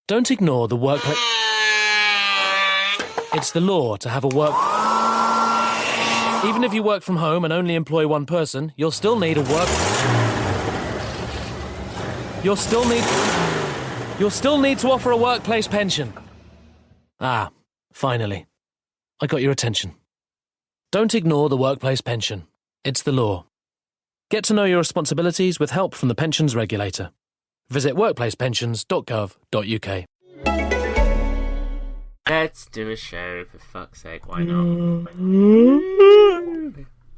Don't ignore the workplace. It's the law to have a work... Even if you work from home and only employ one person, you'll still need a work... You'll still need to offer a workplace pension. Ah, finally. I got your attention. Don't ignore the workplace pension. It's the law. Get to know your responsibilities with help from the pensions regulator. Visit workplacepensions.gov.uk. Let's do a show, for fuck's sake, why not?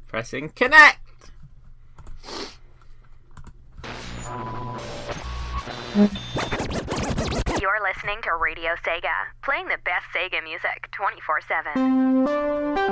Pressing connect! You're listening to Radio SEGA, playing the best SEGA music 24/7.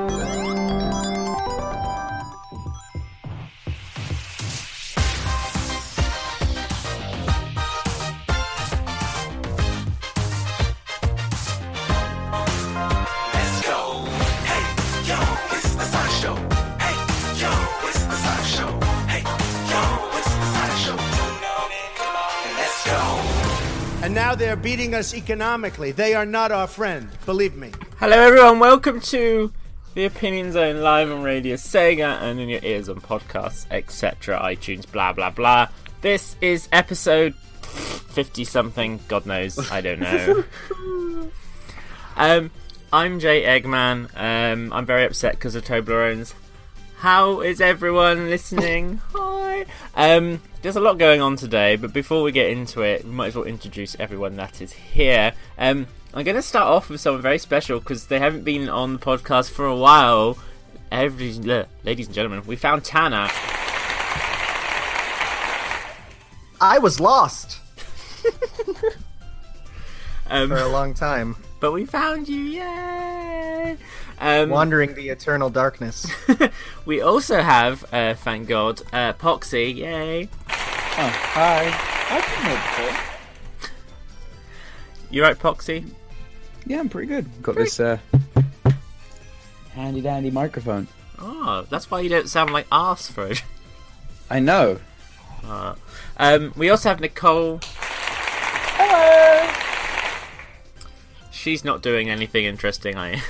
And now they're beating us economically. They are not our friend, believe me. Hello everyone, welcome to the Opinion Zone live on Radio SEGA and in your ears on podcasts, etc., iTunes, blah blah blah. This is episode 50-something, God knows, I don't know. I'm Jay Eggman. I'm very upset because of Toblerones. How is everyone listening? Hi. There's a lot going on today, but before we get into it, we might as well introduce everyone that is here. I'm going to start off with someone very special because they haven't been on the podcast for a while. Ladies and gentlemen, we found Tanner. I was lost For a long time. But we found you, yay! Wandering the eternal darkness. We also have, thank God, Poxy, yay! Oh, hi. I've been here before. You right, Poxy? Yeah, I'm pretty good. Got this handy dandy microphone. Oh, that's why you don't sound like arse for it. I know. We also have Nicole. Hello. She's not doing anything interesting, are you?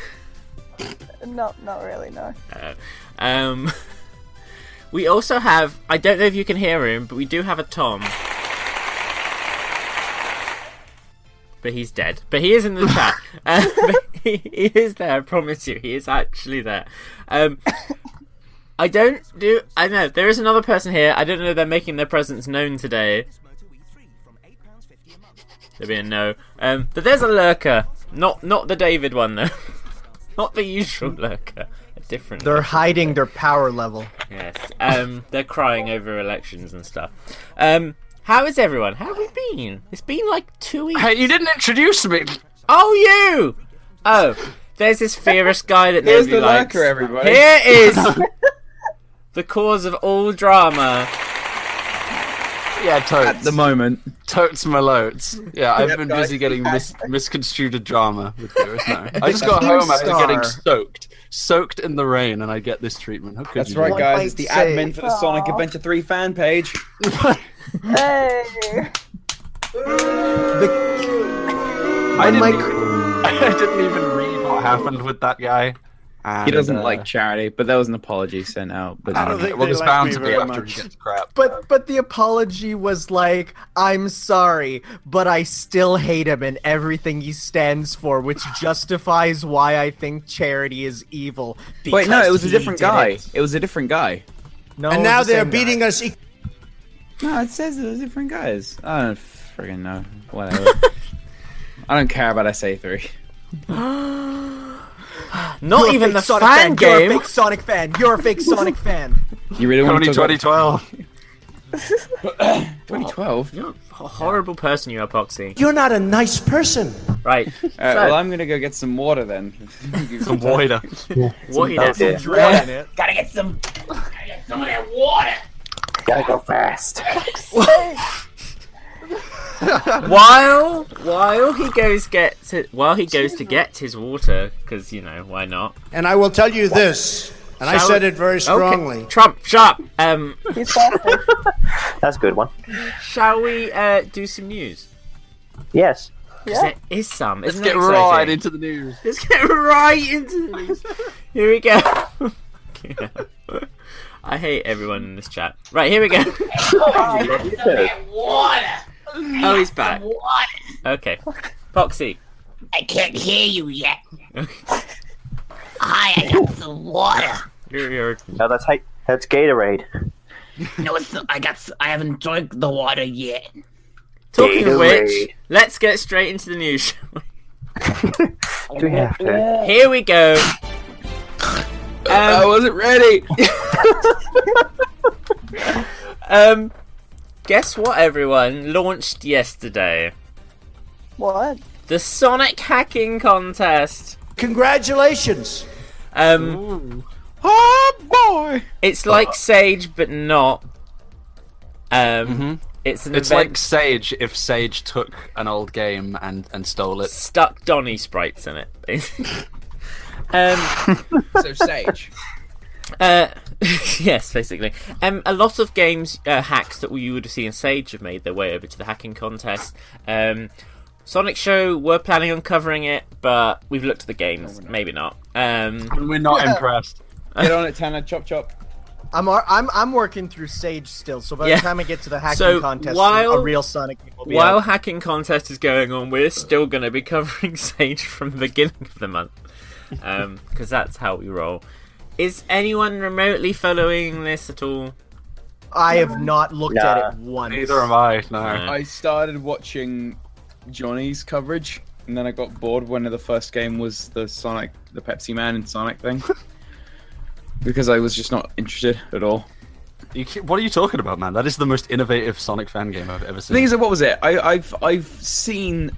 Not really, no. We also have, I don't know if you can hear him, but we do have a Tom. But he's dead. But he is in the chat. But he is there, I promise you. He is actually there. I know, there is another person here. I don't know if they're making their presence known today. There being no. But there's a lurker. Not the David one, though. Not the usual lurker. A different They're lurker. hiding their power level. Yes. They're crying over elections and stuff. How is everyone? How have we been? It's been like 2 weeks. Hey, you didn't introduce me. Oh, you! Oh, there's this fierce guy that Here's nobody the likes. lurker, everybody. Here is the cause of all drama. Yeah, totes. At the moment. Totes my loads. Yeah, I've Yep, been guys. busy getting misconstrued drama with viewers now. I just got Team home after Star. getting soaked in the rain, and I get this treatment. How could That's you right, do One guys. It's the might say- admin for the Sonic Aw. Adventure 3 fan page. Hey. I didn't, Mike- even, I didn't even read what happened with that guy. And, He doesn't like charity, but there was an apology sent out. But I don't think well, they there's like bound me to be very after much. he gets crap. But the apology was like, I'm sorry, but I still hate him and everything he stands for, which justifies why I think charity is evil. Wait, no, it was a because different he did guy. it. It was a different guy. No, And it was now the they're same beating guy. us. No, it says it was different guys. I don't friggin' know. Whatever. I don't care about SA3. Not You're a even fake the Sonic fan You're a game. fake Sonic fan. You're a fake Sonic fan. You really want Only to talk 2012. about 2012? You're a horrible person, you are, Poxy. You're not a nice person. Right. Alright, well, I'm gonna go get some water then. Some water. What you do? Dragging it. Gotta get some. While he goes to get his water, because you know why not? And I will tell you this, and I Shall said we- it very strongly. Okay. Trump, shut up. He's faster. That's a good one. Shall we do some news? Yes. Because Yeah. there is some. Let's Isn't get it right exciting? into the news. Let's get right into the news. Here we go. I hate everyone in this chat. Right, here we go. Oh, he's back. Okay. Foxy. I can't hear you yet. Hi, I got some water. You're No, that's Gatorade. No, I haven't drank the water yet. Talking of which, Gatorade. let's get straight into the news. Shall we? Do we have to? Here we go. I wasn't ready. Guess what, everyone? Launched yesterday. What? The Sonic hacking contest. Congratulations. Oh boy! It's like Sage, but not. It's an It's event like Sage if Sage took an old game and stole it. stuck Donny sprites in it, basically. So Sage. Yes, basically. A lot of games, hacks that you would have seen in Sage have made their way over to the hacking contest. Sonic Show, we're planning on covering it, but we've looked at the games. Maybe not. And we're not impressed. Get on it, Tanner. Chop chop. I'm working through Sage still, so by Yeah. the time I get to the hacking So contest, while- a real Sonic game will be While out. hacking contest is going on, we're still going to be covering Sage from the beginning of the month. Because that's how we roll. Is anyone remotely following this at all? I have not looked at Nah. it once. Neither am I. No. I started watching Johnny's coverage, and then I got bored when the first game was the Pepsi Man and Sonic thing. Because I was just not interested at all. What are you talking about, man? That is the most innovative Sonic fan game I've ever The seen. thing is, what was it? I've seen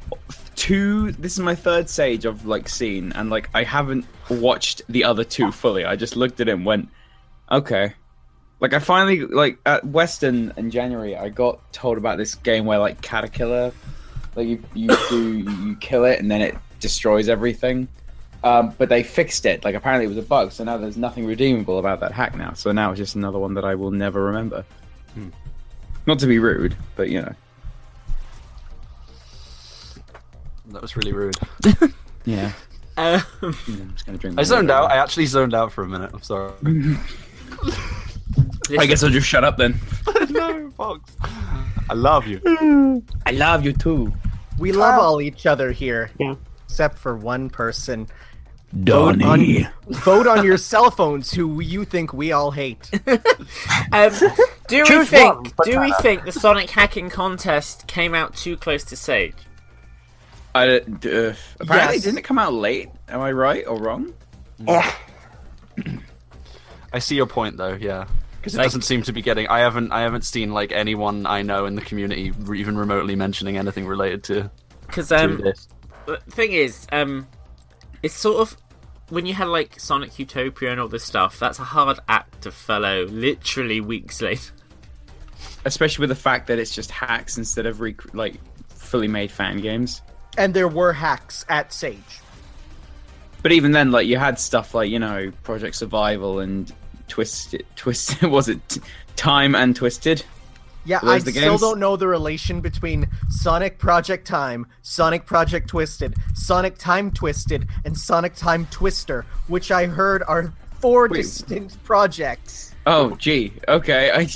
two. This is my third Sage I've seen, and I haven't watched the other two fully. I just looked at it and went, okay. I finally at Western in January, I got told about this game where Caterpillar, you kill it and then it destroys everything. But they fixed it. Apparently it was a bug, so now there's nothing redeemable about that hack now. So now it's just another one that I will never remember. Not to be rude, but you know. That was really rude. Yeah. Um, I'm just gonna drink I my zoned water. out. I actually zoned out for a minute. I'm sorry. I guess I'll just shut up then. No, Fox. I love you. I love you too. We love all each other here, Yeah. except for one person. Donnie. Vote on your cell phones who you think we all hate. do we Choose think? one, Do we Banana. think the Sonic hacking contest came out too close to Sage? Apparently, Yes. didn't it come out late? Am I right or wrong? Yeah. I see your point, though. Yeah, because it doesn't seem to be getting. I haven't seen anyone I know in the community even remotely mentioning anything related to Because this. the thing is, it's sort of when you had Sonic Utopia and all this stuff. That's a hard act to follow. Literally weeks later. Especially with the fact that it's just hacks instead of fully made fan games. And there were hacks at Sage. But even then, you had stuff Project Survival and Twisted. Was it Time and Twisted? Yeah, Were I those the still games? don't know the relation between Sonic Project Time, Sonic Project Twisted, Sonic Time Twisted, and Sonic Time Twister, which I heard are four distinct projects. Oh, gee. Okay.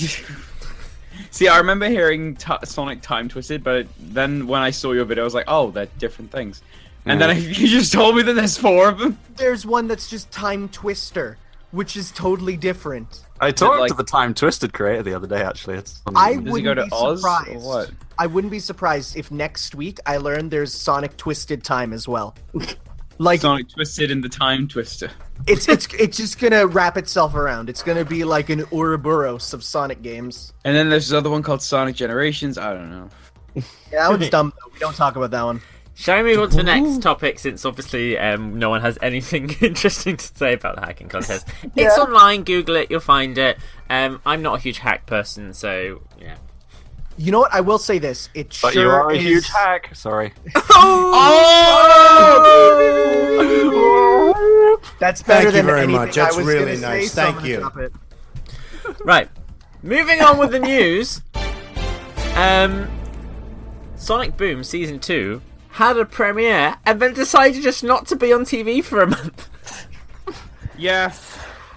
See, I remember hearing Sonic Time Twisted, but then when I saw your video, I was like, oh, they're different things. And then you just told me that there's four of them. There's one that's just Time Twister, which is totally different. I talked to the Time Twisted creator the other day. Actually, it's. I Does he wouldn't go to be Oz or surprised. what? I wouldn't be surprised if next week I learned there's Sonic Twisted Time as well. Sonic Twisted and the Time Twister. It's just gonna wrap itself around. It's gonna be like an Ouroboros of Sonic games. And then there's this other one called Sonic Generations. I don't know. Yeah, that one's dumb though. We don't talk about that one. Shall we move on to the next topic, since obviously no one has anything interesting to say about the hacking contest? It's online, Google it, you'll find it. I'm not a huge hack person, so yeah. You know what? I will say this. It But sure you are a is... huge hack. Sorry. That's better Thank you than very anything much. That's I was really gonna nice. say, so I'm Thank gonna you. drop it. Right, moving on with the news. Sonic Boom Season 2 had a premiere, and then decided just not to be on TV for a month. Yeah.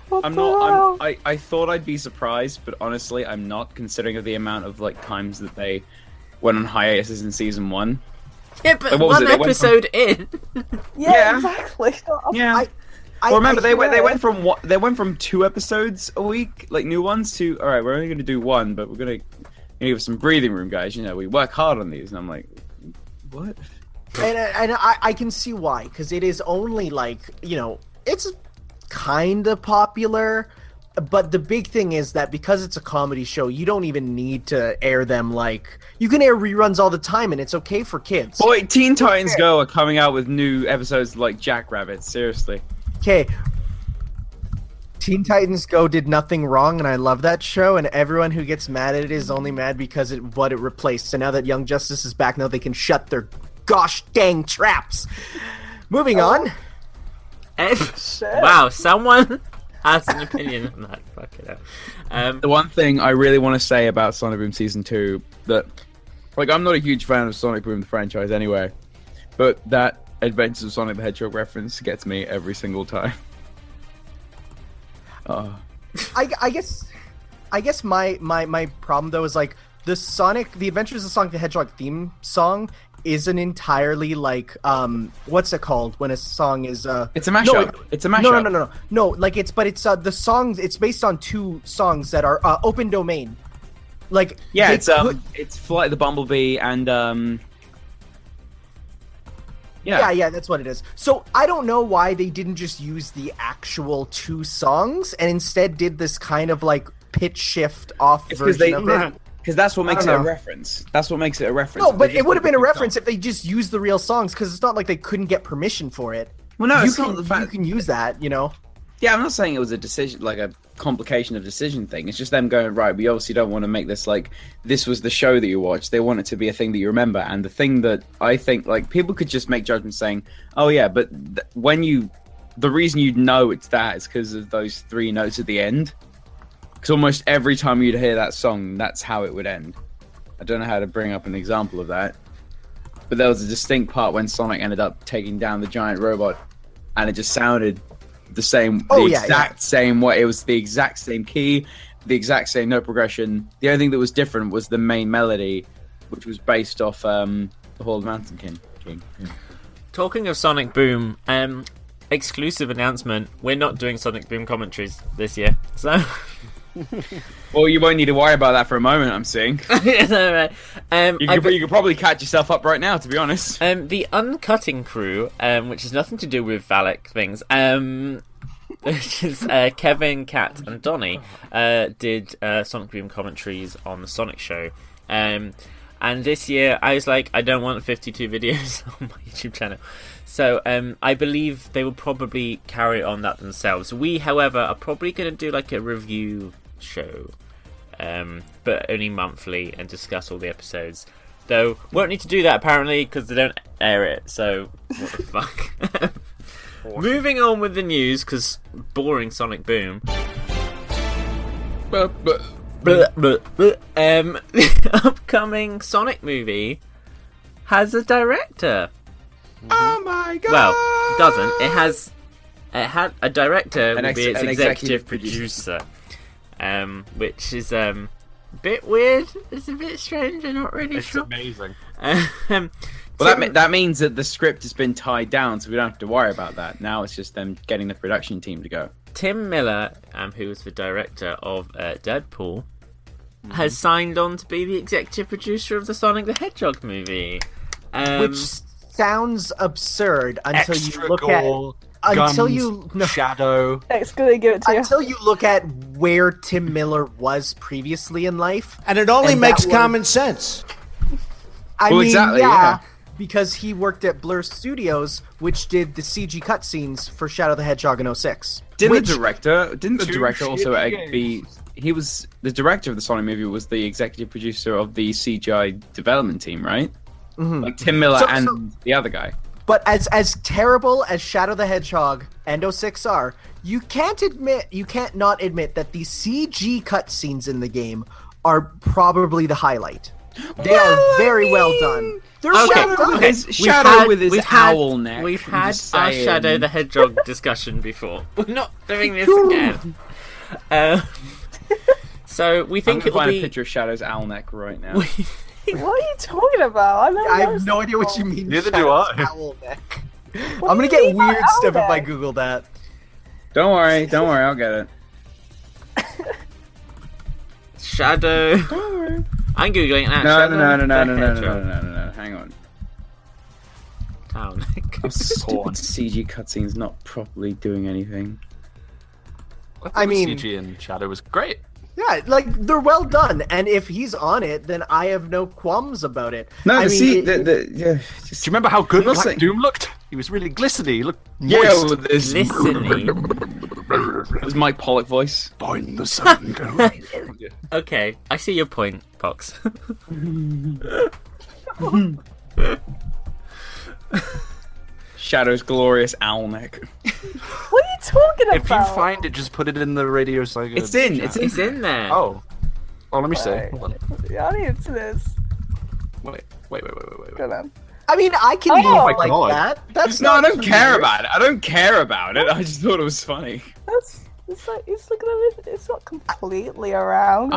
I thought I'd be surprised, but honestly, I'm not, considering of the amount of like times that they went on hiatus in season 1. Yeah, but Like, what was one it? They went episode in. Yeah, exactly. Yeah. Well, remember they went from 2 episodes a week, like new ones, to all right. We're only going to do 1, but we're going to give some breathing room, guys. You know, we work hard on these, and I'm like, what? And I can see why, because it is only like, it's kind of popular, but the big thing is that because it's a comedy show, you don't even need to air them. Like, you can air reruns all the time, and it's okay for kids. Boy, Teen Titans Go are coming out with new episodes like Jackrabbit. Seriously. Okay. Teen Titans Go did nothing wrong, and I love that show, and everyone who gets mad at it is only mad because what it replaced. So now that Young Justice is back, now they can shut their gosh dang traps. Moving on. Wow, someone has an opinion on that. Fuck it up. The one thing I really want to say about Sonic Boom Season 2, that, like, I'm not a huge fan of Sonic Boom the franchise anyway, but that Adventures of Sonic the Hedgehog reference gets me every single time. I guess my problem though is like the Adventures of Sonic the Hedgehog theme song isn't entirely like what's it called when a song is it's a mashup. It's a mashup. No, like it's the songs, it's based on 2 songs that are open domain. Like it's Flight of the Bumblebee and Yeah, that's what it is. So I don't know why they didn't just use the actual 2 songs and instead did this kind of like pitch shift off version of it. Because that's what makes it a reference. That's what makes it a reference. No, but it would have been a reference if they just used the real songs, because it's not like they couldn't get permission for it. Well, no, you can use that, Yeah, I'm not saying it was a decision, like a complication of decision thing. It's just them going, right, we obviously don't want to make this like, this was the show that you watched. They want it to be a thing that you remember. And the thing that I think, like, people could just make judgments saying, oh yeah, but the reason you'd know it's that is because of those 3 notes at the end. Because almost every time you'd hear that song, that's how it would end. I don't know how to bring up an example of that. But there was a distinct part when Sonic ended up taking down the giant robot, and it just sounded the same, same way. It was the exact same key, the exact same note progression. The only thing that was different was the main melody, which was based off the Hall of Mountain King. Yeah. Talking of Sonic Boom, exclusive announcement: we're not doing Sonic Boom commentaries this year. So. Well, you won't need to worry about that for a moment, I'm seeing. You could probably catch yourself up right now, to be honest. The Uncutting crew, which has nothing to do with Valak things, which is Kevin, Kat, and Donnie, did Sonic Boom commentaries on the Sonic Show. And this year, I was like, I don't want 52 videos on my YouTube channel. So I believe they will probably carry on that themselves. We, however, are probably going to do like a review show, but only monthly, and discuss all the episodes. Though won't need to do that apparently because they don't air it. So what the fuck? Moving on with the news, because boring Sonic Boom. The upcoming Sonic movie has a director. Oh my god! Well, it doesn't. It had a director will be its executive producer, which is a bit weird. It's a bit strange. I'm not really sure. It's amazing. Well, that means that the script has been tied down, so we don't have to worry about that. Now it's just them getting the production team to go. Tim Miller, who was the director of Deadpool, has signed on to be the executive producer of the Sonic the Hedgehog movie, which sounds absurd until Extra you look gore, at guns, shadow. It's gonna give it to you. Until you look at where Tim Miller was previously in life, and it only makes common sense. I mean, exactly, yeah. Because he worked at Blur Studios, which did the CG cutscenes for Shadow the Hedgehog in 06. Didn't the director also be... He was... The director of the Sonic movie was the executive producer of the CGI development team, right? Mm-hmm. Like Tim Miller and the other guy. But as terrible as Shadow the Hedgehog and 06 are, you can't not admit that the CG cutscenes in the game are probably the highlight. They are very well done. There's Shadow with his owl neck. We've I'm had just our saying. Shadow the Hedgehog discussion before. We're not doing this again. So we think I'm it will find be. a picture of Shadow's owl neck right now. What are you talking about? I have no idea what you mean. Neither do Shadow's I. Owl neck. What I'm gonna do you get mean by weird owl stuff if I neck? Google that. Don't worry, I'll get it. Shadow. Don't worry. I'm googling it now. No, Shadow no, the Hedgehog. no. Hang on. Town. Oh, stupid CG cutscene's not properly doing anything. I mean- CG and Shadow was great. Yeah, like they're well done, and if he's on it, then I have no qualms about it. No, I the mean, yeah. Do you remember how good I'm not Black saying- Doom looked? He was really glistening. He looked Yeah, moist. with this Glistening. his Mike Pollock voice. Find the sun. Okay, I see your point, Pox. Shadow's glorious owl neck. What are you talking about? If you find it, just put it in the Radio SEGA. It's in. chat. It's in. It's in there. Oh, let me see. Hold on. Yeah, I need to this. Wait. Go on. I mean, I can Oh move my like God. that. That's No, I not don't care weird. about it. I don't care about it. I just thought it was funny. It's like it's not completely around.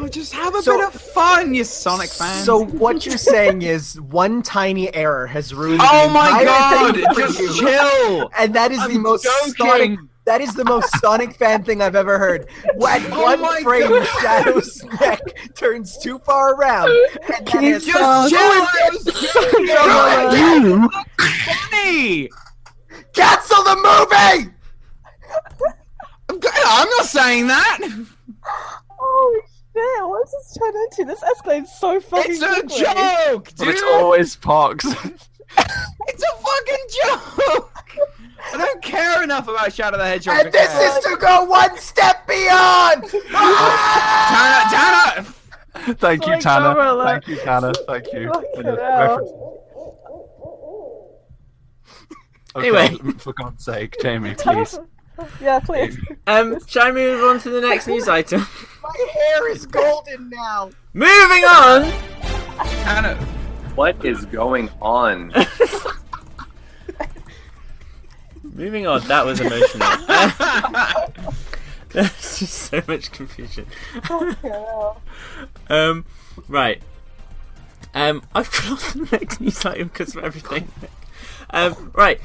Just have a So- bit of fun, you Sonic fan. So what you're saying is one tiny error has ruined. Oh the my entire thing god! for Just you. chill. And that is the I'm most joking. Sonic. That is the most Sonic fan thing I've ever heard. When Oh my one frame, God. Shadow's neck turns too far around, and that is Just chill. Funny. cancel the movie. I'm not saying that. Oh shit! What is this turned into? This escalates so fucking It's a quickly. joke, But dude. it's always Pox. It's a fucking joke. I don't care enough about Shadow the Hedgehog. And this is to go one step beyond. Tanner. Thank you, Like, Tanner. Gorilla. Thank you, Tanner. Thank you. Fucking For the hell. reference. Okay, Anyway. for God's sake, Jamie, please. Yeah, please. Shall I move on to the next news item? My hair is golden now. Moving on. Tanner. What is going on? Moving on. That was emotional. There's just so much confusion. Fucking hell. Right. I've lost the next news item because of everything. Right.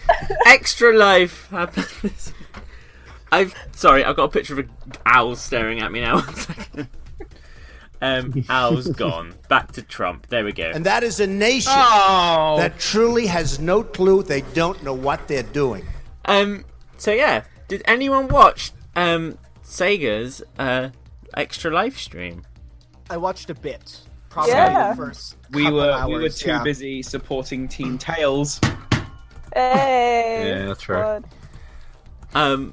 Extra Life happened this week. I've got a picture of an owl staring at me now. 1 second. Owl's gone. Back to Trump. There we go. And that is a nation Oh. that truly has no clue. They don't know what they're doing. So yeah, did anyone watch Sega's Extra Life stream? I watched a bit. Probably Yeah. the first We couple were hours, too yeah. busy supporting Team Tails. Hey. Yeah, that's right. God.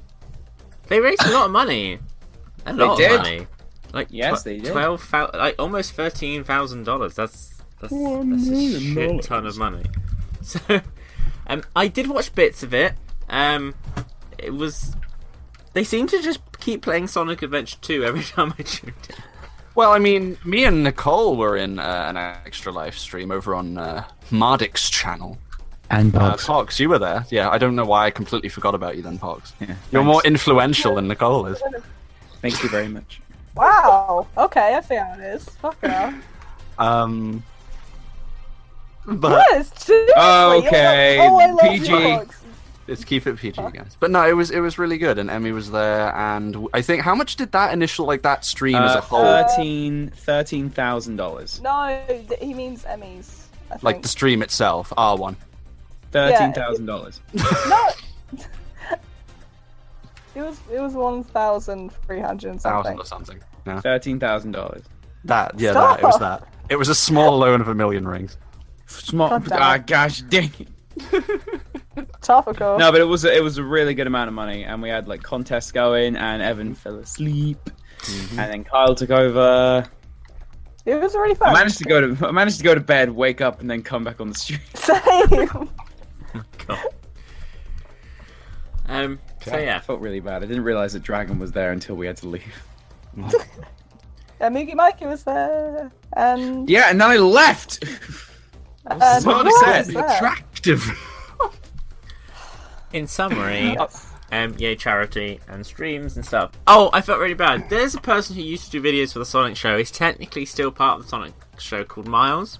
They raised a lot of money. A lot did. of money. Like Yes, they did. like almost $13,000. That's a shit ton of money. So, I did watch bits of it. It was. They seem to just keep playing Sonic Adventure 2 every time I tuned in. Well, I mean, me and Nicole were in an Extra Life stream over on Mardik's channel. And Pox, you were there. Yeah, I don't know why I completely forgot about you then, Pox. Yeah, You're thanks. more influential than Nicole is. Thank you very much. Wow. Okay, I see how it is. Fucking hell. But Yes, seriously. Okay, Oh, I love PG. dogs. let's keep it PG, guys. But no, it was really good, and Emmy was there, and I think how much did that initial that stream as a whole? $13,000. No, he means Emmys. I think. Like the stream itself, R1. $13,000. No. It was 1,300 something. $1,000 or something. Yeah. $13,000. That it was Stop. that. It was a small loan of a million rings. Small. God damn it. Gosh dang it. Topical. No, but it was a really good amount of money, and we had contests going, and Evan fell asleep, and then Kyle took over. It was really fun. I managed to go to bed, wake up, and then come back on the stream. Same. So yeah, I felt really bad. I didn't realize that Dragon was there until we had to leave. Yeah, Moogie Mikey was there, and Yeah, and then I left. So What upset. is that? Attractive. In summary, yay charity and streams and stuff. Oh, I felt really bad. There's a person who used to do videos for the Sonic Show. He's technically still part of the Sonic Show called Miles.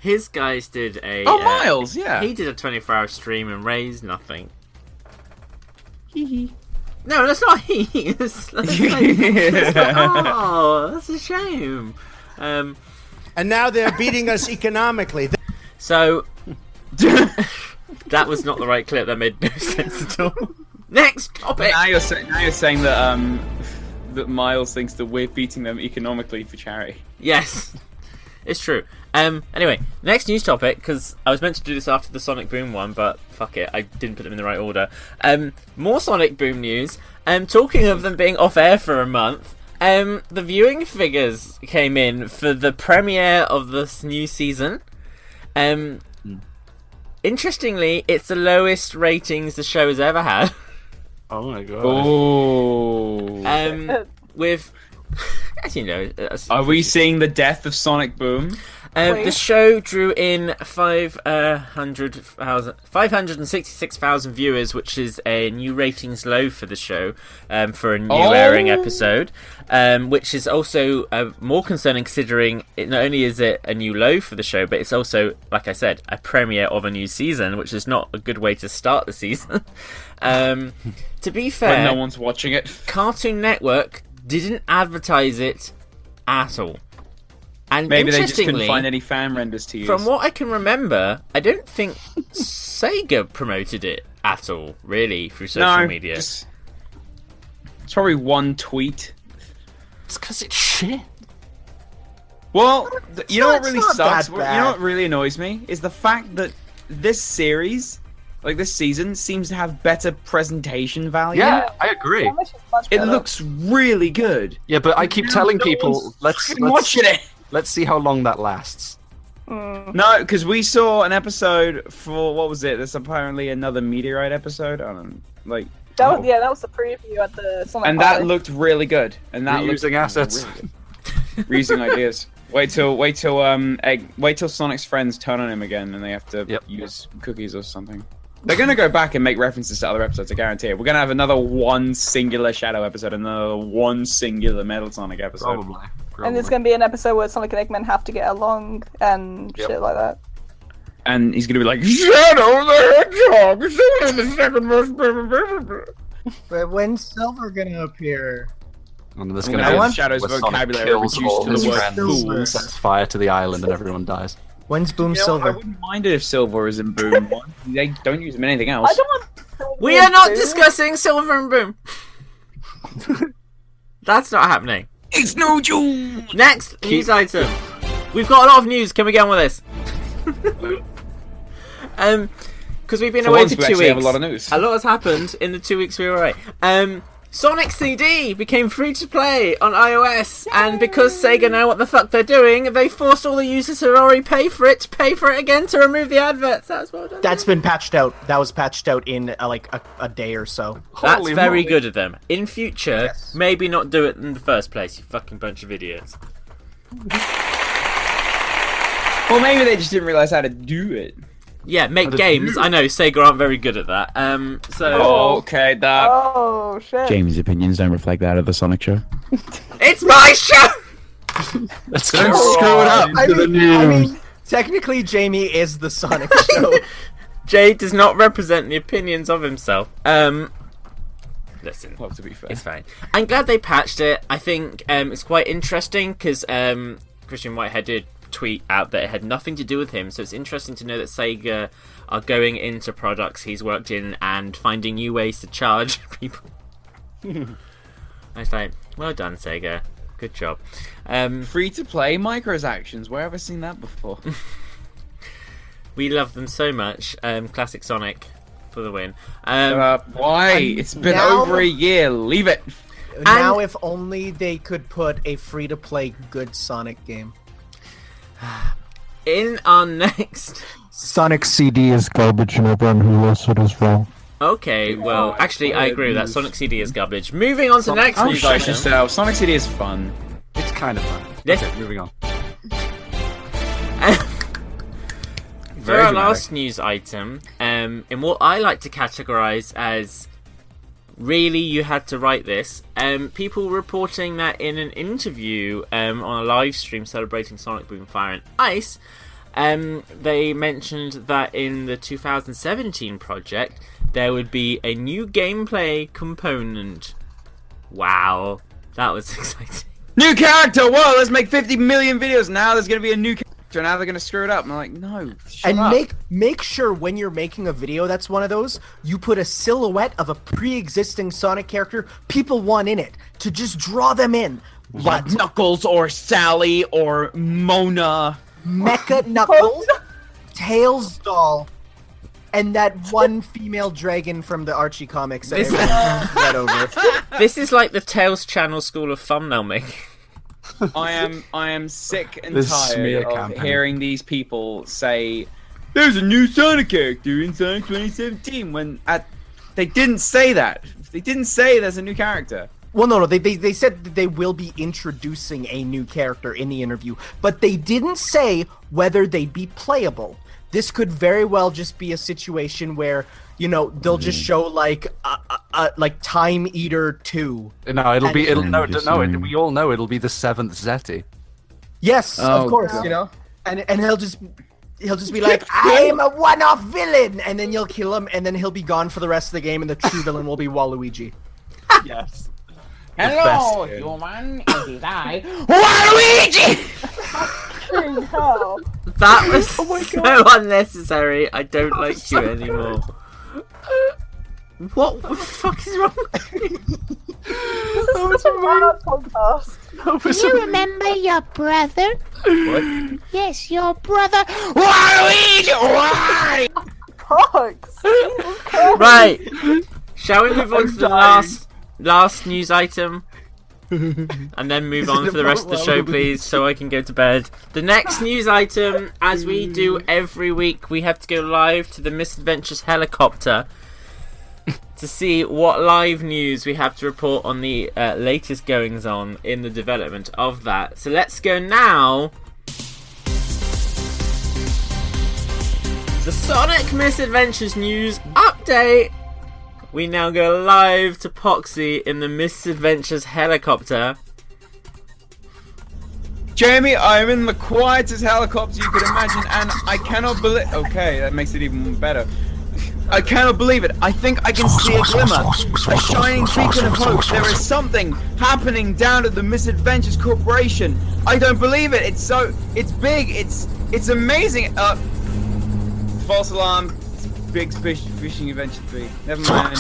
His guys did a... Miles, yeah. He did a 24-hour stream and raised nothing. No, that's not he. That's oh, that's a shame. And now they're beating us economically. So... That was not the right clip. That made no sense at all. Next topic. Now you're saying that that Miles thinks that we're beating them economically for charity. Yes, it's true. Anyway, next news topic, because I was meant to do this after the Sonic Boom one, but fuck it, I didn't put them in the right order. More Sonic Boom news. Talking of them being off air for a month, the viewing figures came in for the premiere of this new season. Interestingly, it's the lowest ratings the show has ever had. Oh my god. Oh. With, as you know, Are we seeing the death of Sonic Boom? the show drew in 566,000 viewers, which is a new ratings low for the show for a new airing episode, which is also more concerning considering it not only is it a new low for the show, but it's also, like I said, a premiere of a new season, which is not a good way to start the season. To be fair, when no one's watching it, Cartoon Network didn't advertise it at all. And maybe they just couldn't find any fan renders to use. From what I can remember, I don't think SEGA promoted it at all, really, through social media. It's probably one tweet. It's because it's shit. Well, you know what really not sucks? that You bad. know what really annoys me? Is the fact that this series, like this season, seems to have better presentation value. Yeah, I agree. It looks really good. Yeah, but I keep telling people, let's watching it. Let's see how long that lasts. No, because we saw an episode for what was it? There's apparently another meteorite episode. I don't know, like That was the preview at the Sonic and Party. that looked really good. And that Reusing looked assets. really good. Reusing ideas. Wait till Sonic's friends turn on him again, and they have to use cookies or something. They're gonna go back and make references to other episodes. I guarantee it. We're gonna have another one singular Shadow episode, and another one singular Metal Sonic episode. Probably. And there's going to be an episode where Sonic and Eggman have to get along and shit like that. And he's gonna be like, Shadow the Hedgehog is only the second most. But when's Silver gonna appear? And there's I'm going gonna to have be Shadow's where vocabulary Sonic kills reduced all to his the word friends, fool. sets fire to the island, and everyone dies. When's Boom You know, Silver? I wouldn't mind it if Silver is in Boom 1. They don't use him in anything else. I don't want Silver We are and not Boom. discussing Silver and Boom. That's not happening. It's no joke. Next news item. We've got a lot of news. Can we get on with this? Because we've been For away once, for we 2 actually weeks. have a lot of news. A lot has happened in the 2 weeks we were away. Sonic CD became free to play on iOS, and because Sega know what the fuck they're doing, they forced all the users who already pay for it to pay for it again to remove the adverts. That's well done. That's been patched out. That was patched out in like a day or so. That's Holy very moly. good of them. In future, maybe not do it in the first place, you fucking bunch of idiots. Well, maybe they just didn't realize how to do it. Yeah, make games. I know Sega aren't very good at that. Oh, okay, that. Oh, shit. Jamie's opinions don't reflect that of the Sonic Show. It's my show. Let's don't screw it up. I mean, technically, Jamie is the Sonic Show. Jay does not represent the opinions of himself. Listen, Well, to be fair. it's fine. I'm glad they patched it. I think it's quite interesting because Christian Whitehead did tweet out that it had nothing to do with him, so it's interesting to know that Sega are going into products he's worked in and finding new ways to charge people. I was like, well done, Sega. Good job. Free to play microtransactions. Where have I seen that before? We love them so much. Classic Sonic for the win. Why? It's been now- over a year. Leave it. Now, if only they could put a free-to-play good Sonic game. In our next... Sonic CD is garbage and everyone who lost it is wrong. Okay, well, actually, I agree with that. Sonic CD is garbage. Moving on to next news Shut item. yourself. Sonic CD is fun. It's kind of fun. Yes. Okay, moving on. For our last news item, in what I like to categorize as really you had to write this, people reporting that in an interview on a live stream celebrating Sonic Boom Fire and Ice, they mentioned that in the 2017 project there would be a new gameplay component. Wow, that was exciting. New character! Whoa, let's make 50 million videos. Now there's going to be a new character. Now they're going to screw it up. And I'm like, no, shut up. Make sure when you're making a video that's one of those, you put a silhouette of a pre-existing Sonic character people want in it to just draw them in. But Knuckles or Sally or Mona. Mecha Knuckles, Tails doll, and that one female dragon from the Archie comics that everyone read over. This is like the Tails channel school of thumbnail making. I am sick and This tired smear of campaign. hearing these people say there's a new Sonic character in Sonic 2017 when they didn't say that. They didn't say there's a new character. Well, no, they said that they will be introducing a new character in the interview, but they didn't say whether they'd be playable. This could very well just be a situation where, you know, they'll just show like Time Eater 2. No, we all know it'll be the 7th Zeti. Yes, of course, God. you know. And he'll just be like, I'm a one-off villain, and then you'll kill him, and then he'll be gone for the rest of the game, and the true villain will be Waluigi. Yes. Hello, human. It is I, Waluigi. Hell. That was so unnecessary. I don't like you anymore. What the fuck is wrong with you? This is such a bad podcast. Do you remember your brother? What? Yes, your brother. Waluigi! Why? Pogs. Right. Shall we move on to the last news item? And then move on for the rest of the show, please, so I can go to bed. The next news item, as we do every week, we have to go live to the Misadventures helicopter to see what live news we have to report on the latest goings on in the development of that. So let's go now. The Sonic Misadventures news update. We now go live to Poxy in the Misadventures helicopter. Jamie, I'm in the quietest helicopter you could imagine, and I cannot believe. Okay, that makes it even better. I cannot believe it. I think I can see a glimmer, a shining beacon of hope. There is something happening down at the Misadventures Corporation. I don't believe it. It's big. It's amazing. False alarm. Big fishing adventure 3. Never mind.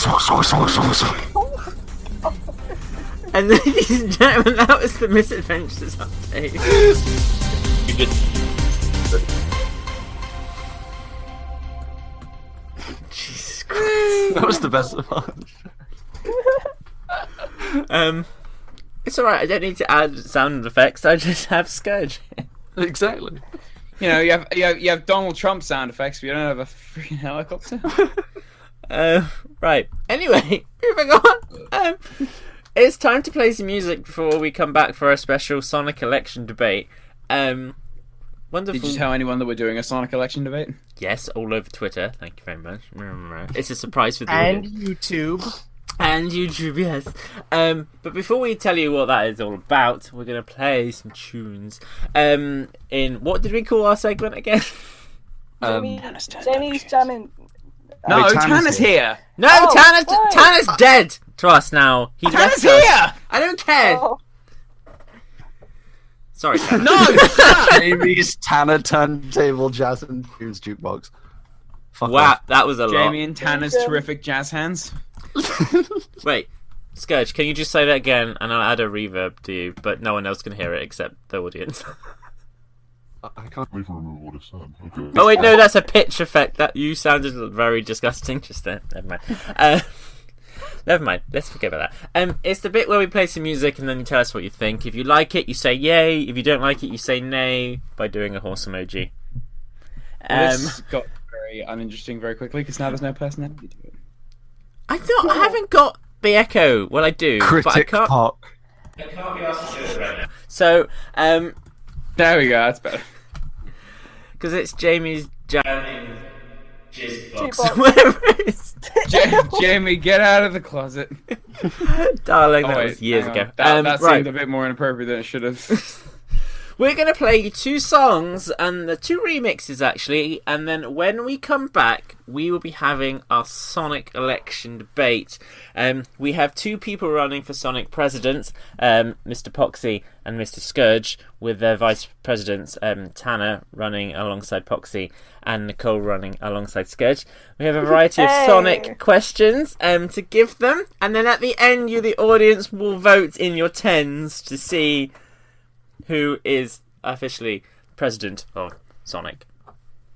And ladies and gentlemen, that was the Misadventures update. Jesus Christ. That was the best part. It's alright, I don't need to add sound effects, I just have Scourge. Exactly. You know, you have Donald Trump sound effects, but you don't have a freaking helicopter. Right. Anyway, moving on. It's time to play some music before we come back for our special Sonic election debate. Wonderful. Did you tell anyone that we're doing a Sonic election debate? Yes, all over Twitter. Thank you very much. It's a surprise for the And audience. YouTube. And YouTube, yes. But before we tell you what that is all about, we're going to play some tunes. In what did we call our segment again? Jamie's jamming. No, Tanner's here. No, Oh, Tanner's dead to us now. He Tanner's left us. here. I don't care. Oh. Sorry, Tanner. No, Jamie's Tanner Turntable Jazz and Tunes Jukebox. Fuck Wow, off. that was a lot. Jamie and Tanner's terrific jazz hands. Wait, Scourge, can you just say that again and I'll add a reverb to you, but no one else can hear it except the audience. I can't wait for remove what I said. Okay. Oh wait, no, that's a pitch effect. That you sounded very disgusting just then. Never mind. Never mind. Let's forget about that. It's the bit where we play some music and then you tell us what you think. If you like it, you say yay. If you don't like it, you say nay by doing a horse emoji. This got very uninteresting very quickly because now there's no personality to it. I haven't got the echo. Well, I do, but I Critic can't. Park. I can't be asked to do it right now. So, There we go. That's better. because it's Jamie's jamming jizz box, G-box. whatever it is. Jamie, get out of the closet. Darling, that wait, was years hang ago. on. That Right. seemed a bit more inappropriate than it should have. We're going to play you 2 songs, and the 2 remixes, actually, and then when we come back, we will be having our Sonic election debate. We have 2 people running for Sonic president, Mr. Poxy and Mr. Scourge, with their vice presidents, Tanner running alongside Poxy and Nicole running alongside Scourge. We have a variety of Sonic questions to give them, and then at the end, you, the audience, will vote in your tens to see who is officially president of Sonic.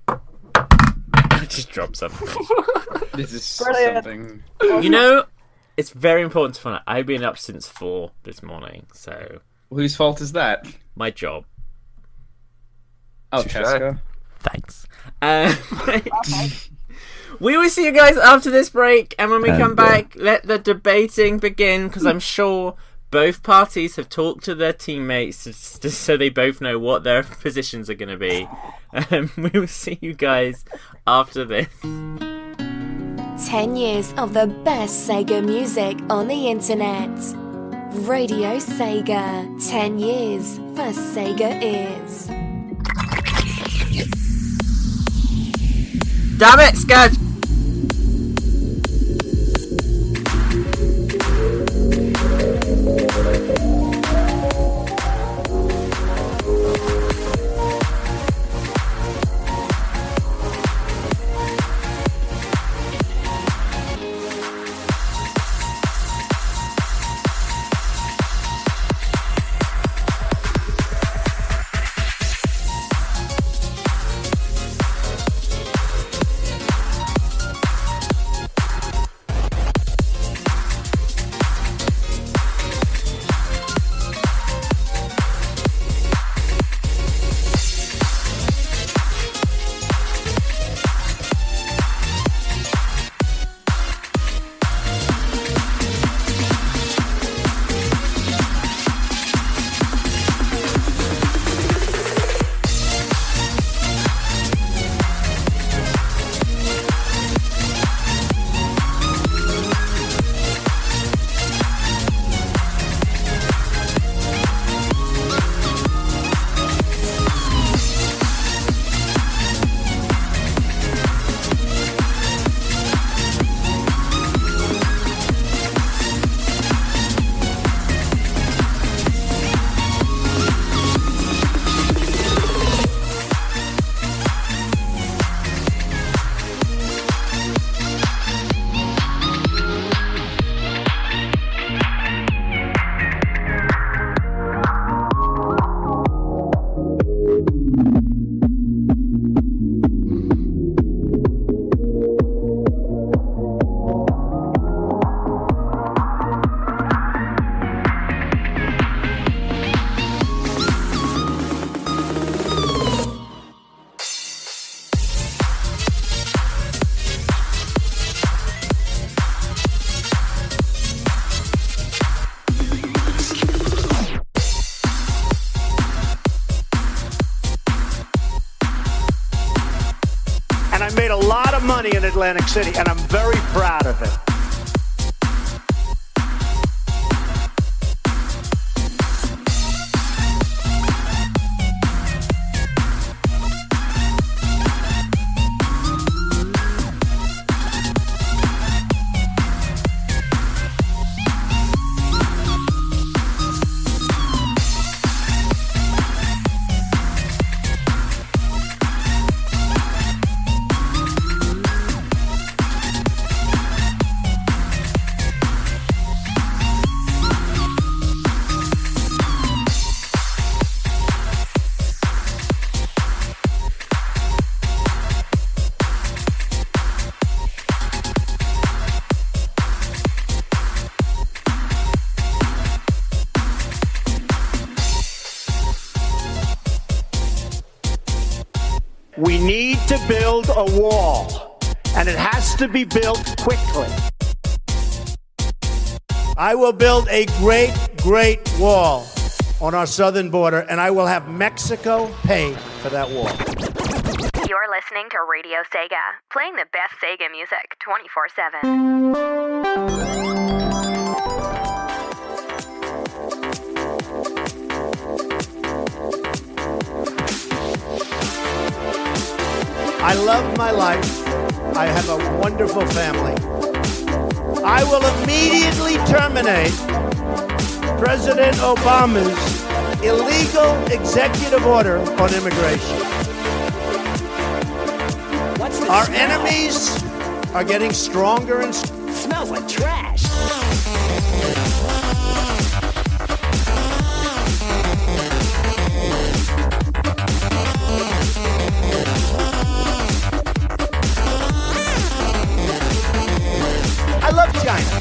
I just dropped something. This is Brilliant. something. You know, it's very important to find out. I've been up since 4 this morning, so... Whose fault is that? My job. Oh, Touche. Tesco. Thanks. We will see you guys after this break, and when we come back, let the debating begin, because I'm sure both parties have talked to their teammates just so they both know what their positions are going to be. We will see you guys after this. 10 years of the best Sega music on the internet. Radio Sega. 10 years for Sega is. Damn it, Scud! I made a lot of money in Atlantic City, and I'm very proud of it. We need to build a wall, and it has to be built quickly. I will build a great, great wall on our southern border, and I will have Mexico pay for that wall. You're listening to Radio Sega, playing the best Sega music 24/7. I love my life. I have a wonderful family. I will immediately terminate President Obama's illegal executive order on immigration. Our enemies are getting stronger and smells like trash. I love China.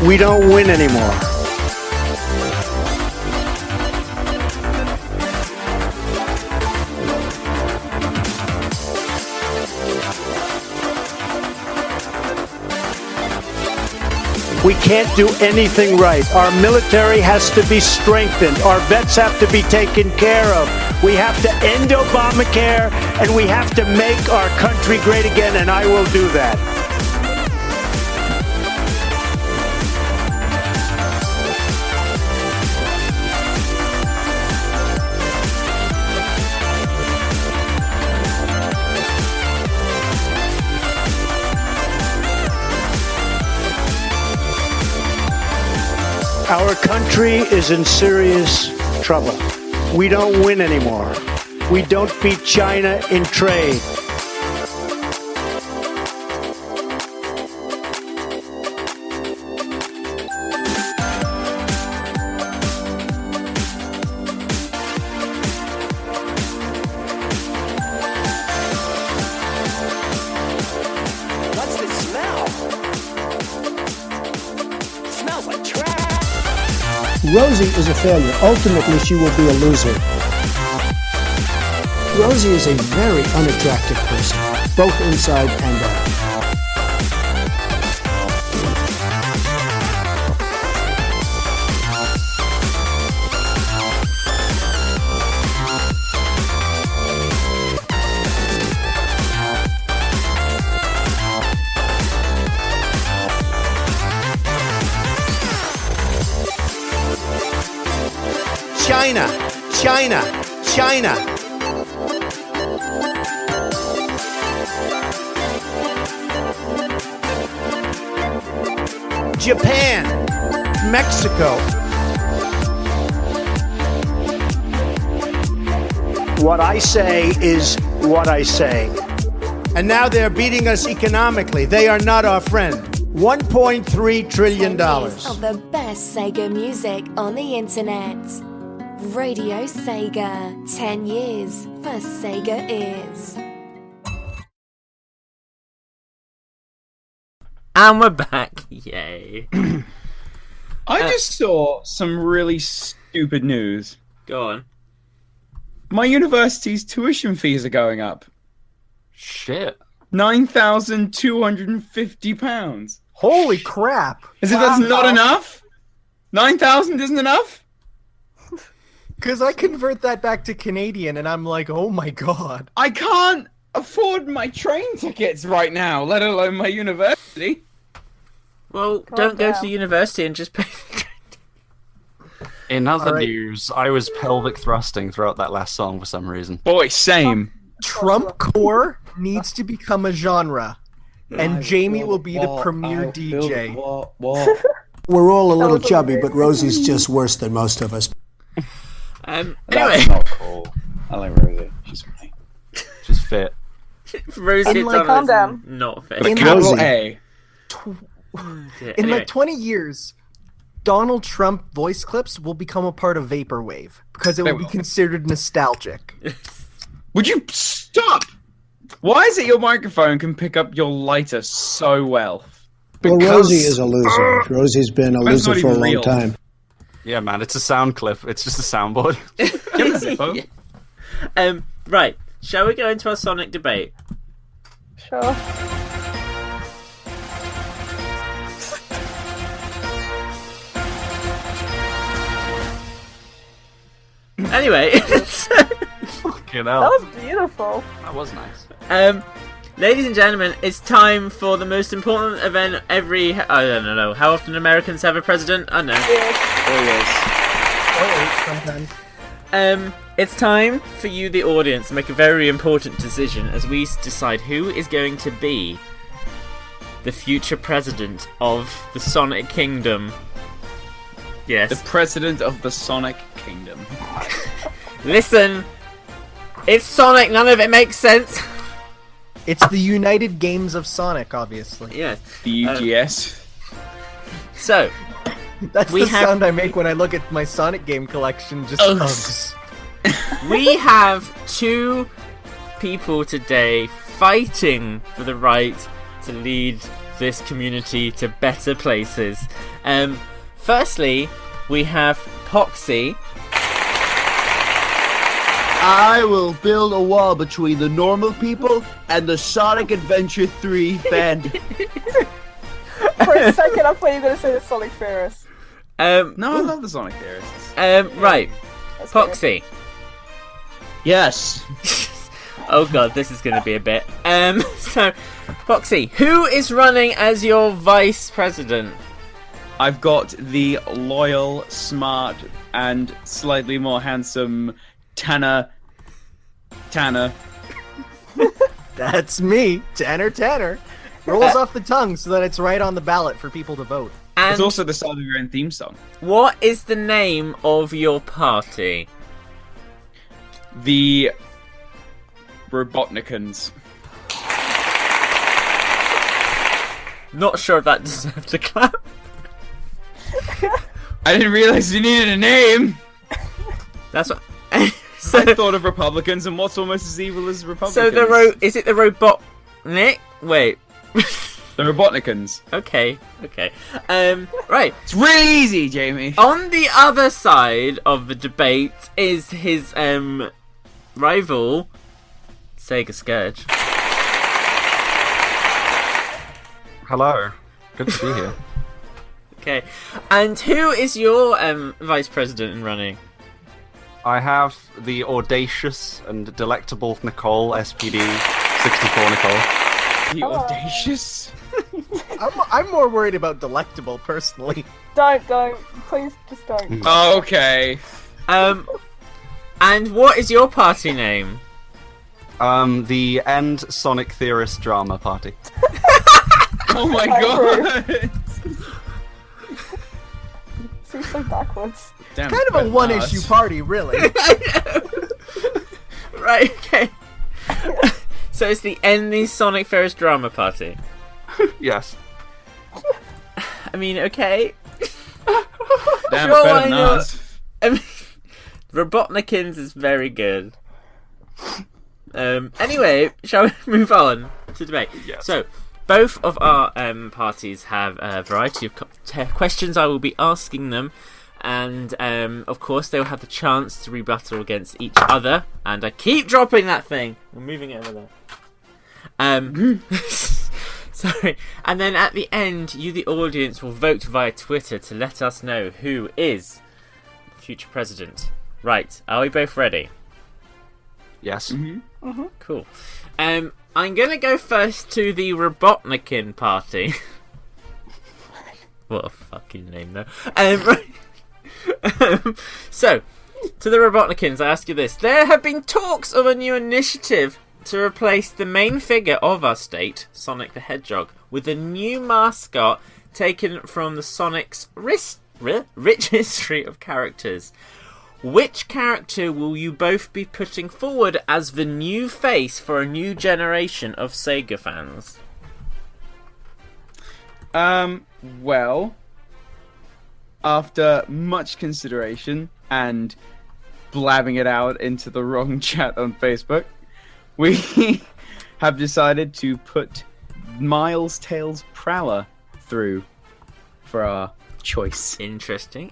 We don't win anymore. We can't do anything right. Our military has to be strengthened. Our vets have to be taken care of. We have to end Obamacare, and we have to make our country great again, and I will do that. Our country is in serious trouble. We don't win anymore. We don't beat China in trade. What's this smell? It smells like trash. Rosie is a failure. Ultimately, she will be a loser. Rosie is a very unattractive person, both inside and out. China, China, China. Japan, Mexico. What I say is what I say. And now they're beating us economically. They are not our friend. $1.3 trillion. 10 years of the best Sega music on the internet. Radio Sega. 10 years for Sega is. And we're back. Yay. I just saw some really stupid news. Go on. My university's tuition fees are going up. Shit. £9,250. Holy crap! As if that's not enough? 9,000 isn't enough? Because I convert that back to Canadian and I'm like, oh my god. I can't afford my train tickets right now, let alone my university. Well, don't go to the university and just pay the train. In other news, I was pelvic thrusting throughout that last song for some reason. Boy, same. Trump core needs to become a genre. And Jamie will be the premier DJ. We're all a little chubby, but Rosie's just worse than most of us. Anyway. That's not cool. I like Rosie. She's funny. She's fit. Rosie calm down. Not fit. With a capital A. In like 20 years, Donald Trump voice clips will become a part of Vaporwave because it will be considered nostalgic. Would you stop? Why is it your microphone can pick up your lighter so well? Well, Rosie is a loser. Rosie's been a loser for a long time. Yeah, man, it's a sound clip. It's just a soundboard. Right, shall we go into our Sonic debate? Sure. Anyway, Fucking hell. That was beautiful. That was nice. ladies and gentlemen, it's time for the most important event every. I don't know how often Americans have a president. I don't know. Sometimes. It's time for you, the audience, to make a very important decision as we decide who is going to be the future president of the Sonic Kingdom. Yes. The president of the Sonic Kingdom. Listen, it's Sonic. None of it makes sense. It's the United Games of Sonic, obviously. Yes. The UGS. So, That's the sound I make when I look at my Sonic game collection. Just Uggs. We have two people today fighting for the right to lead this community to better places. Firstly, we have Poxy. I will build a wall between the normal people and the Sonic Adventure 3 fandom. For a second, I thought you were going to say the Sonic Theorists. No, I love the Sonic Theorists. Right. Poxy. Yes. Oh god, this is going to be a bit. So, Poxy, who is running as your vice president? I've got the loyal, smart, and slightly more handsome Tanner. That's me, Tanner. Rolls off the tongue so that it's right on the ballot for people to vote. And it's also the start of your own theme song. What is the name of your party? The Robotnikins. Not sure if that deserves a clap. I didn't realize you needed a name. That's what. I thought of Republicans, and what's almost as evil as Republicans? So is it the Robotnik? Wait. The Robotnikins. Okay. Right. It's really easy, Jamie. On the other side of the debate is his rival, Sega Scourge. Hello. Good to be here. Okay. And who is your vice president in running? I have the audacious and delectable Nicole, SPD 64 Nicole. The audacious? I'm more worried about delectable, personally. Don't. Please, just don't. Okay. And what is your party name? The End Sonic Theorist Drama Party. Oh my god! Seems so backwards. Damn, Kind of a one-issue party, really. Right, okay. So it's the End the Sonic Theorist Drama Party. Yes. I mean, okay. Damn, Sure, it's better why than not? ours. I mean, Robotnikins is very good. Anyway, shall we move on to debate? Yes. So, both of our parties have a variety of questions I will be asking them, and of course they will have the chance to rebuttal against each other. And I keep dropping that thing. I'm moving it over there. Sorry. And then at the end, you, the audience, will vote via Twitter to let us know who is the future president. Right. Are we both ready? Yes. Cool. I'm gonna go first to the Robotnikin party. What a fucking name, though. Right. So, to the Robotnikins, I ask you this: there have been talks of a new initiative to replace the main figure of our state, Sonic the Hedgehog, with a new mascot taken from the Sonic's rich history of characters. Which character will you both be putting forward as the new face for a new generation of Sega fans? Well, after much consideration and blabbing it out into the wrong chat on Facebook, we have decided to put Miles Tails Prowler through for our choice. Interesting.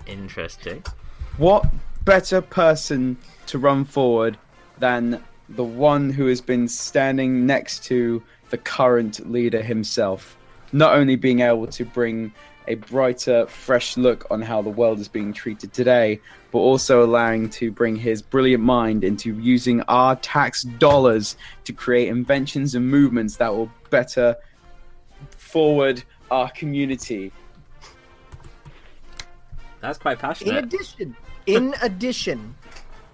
What better person to run forward than the one who has been standing next to the current leader himself, not only being able to bring a brighter, fresh look on how the world is being treated today, but also allowing to bring his brilliant mind into using our tax dollars to create inventions and movements that will better forward our community. That's quite passionate. In addition,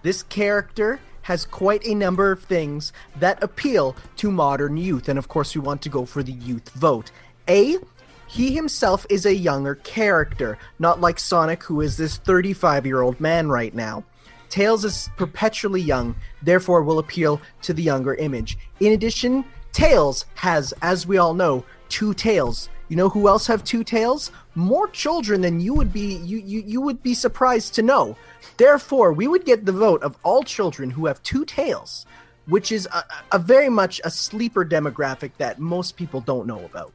this character has quite a number of things that appeal to modern youth, and of course we want to go for the youth vote. He himself is a younger character, not like Sonic, who is this 35-year-old man right now. Tails is perpetually young, therefore will appeal to the younger image. In addition, Tails has, as we all know, 2 tails. You know who else have 2 tails? More children than you would be surprised to know. Therefore, we would get the vote of all children who have 2 tails, which is a very much a sleeper demographic that most people don't know about.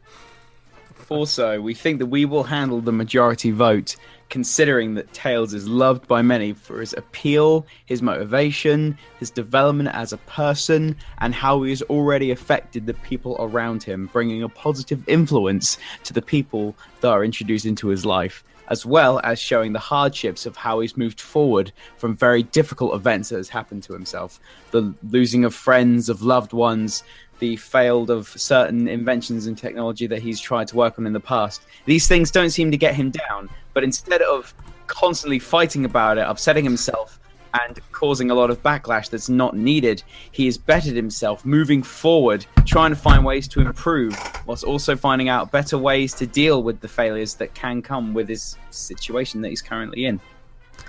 Also, we think that we will handle the majority vote, considering that Tails is loved by many for his appeal, his motivation, his development as a person, and how he has already affected the people around him, bringing a positive influence to the people that are introduced into his life, as well as showing the hardships of how he's moved forward from very difficult events that has happened to himself. The losing of friends, of loved ones, the failed of certain inventions and technology that he's tried to work on in the past. These things don't seem to get him down, but instead of constantly fighting about it, upsetting himself, and causing a lot of backlash that's not needed, he has bettered himself, moving forward, trying to find ways to improve, whilst also finding out better ways to deal with the failures that can come with his situation that he's currently in.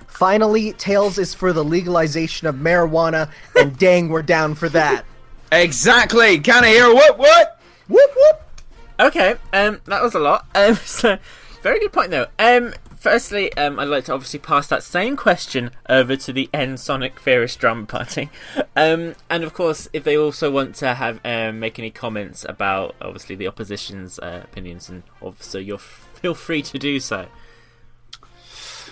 Finally, Tails is for the legalization of marijuana, and dang, we're down for that. Exactly! Can I hear a whoop whoop? Whoop whoop! Okay, that was a lot. So, very good point though. Firstly, I'd like to obviously pass that same question over to the N Sonic Theorist Drama Party. And of course, if they also want to have make any comments about obviously the opposition's opinions, and also you're feel free to do so.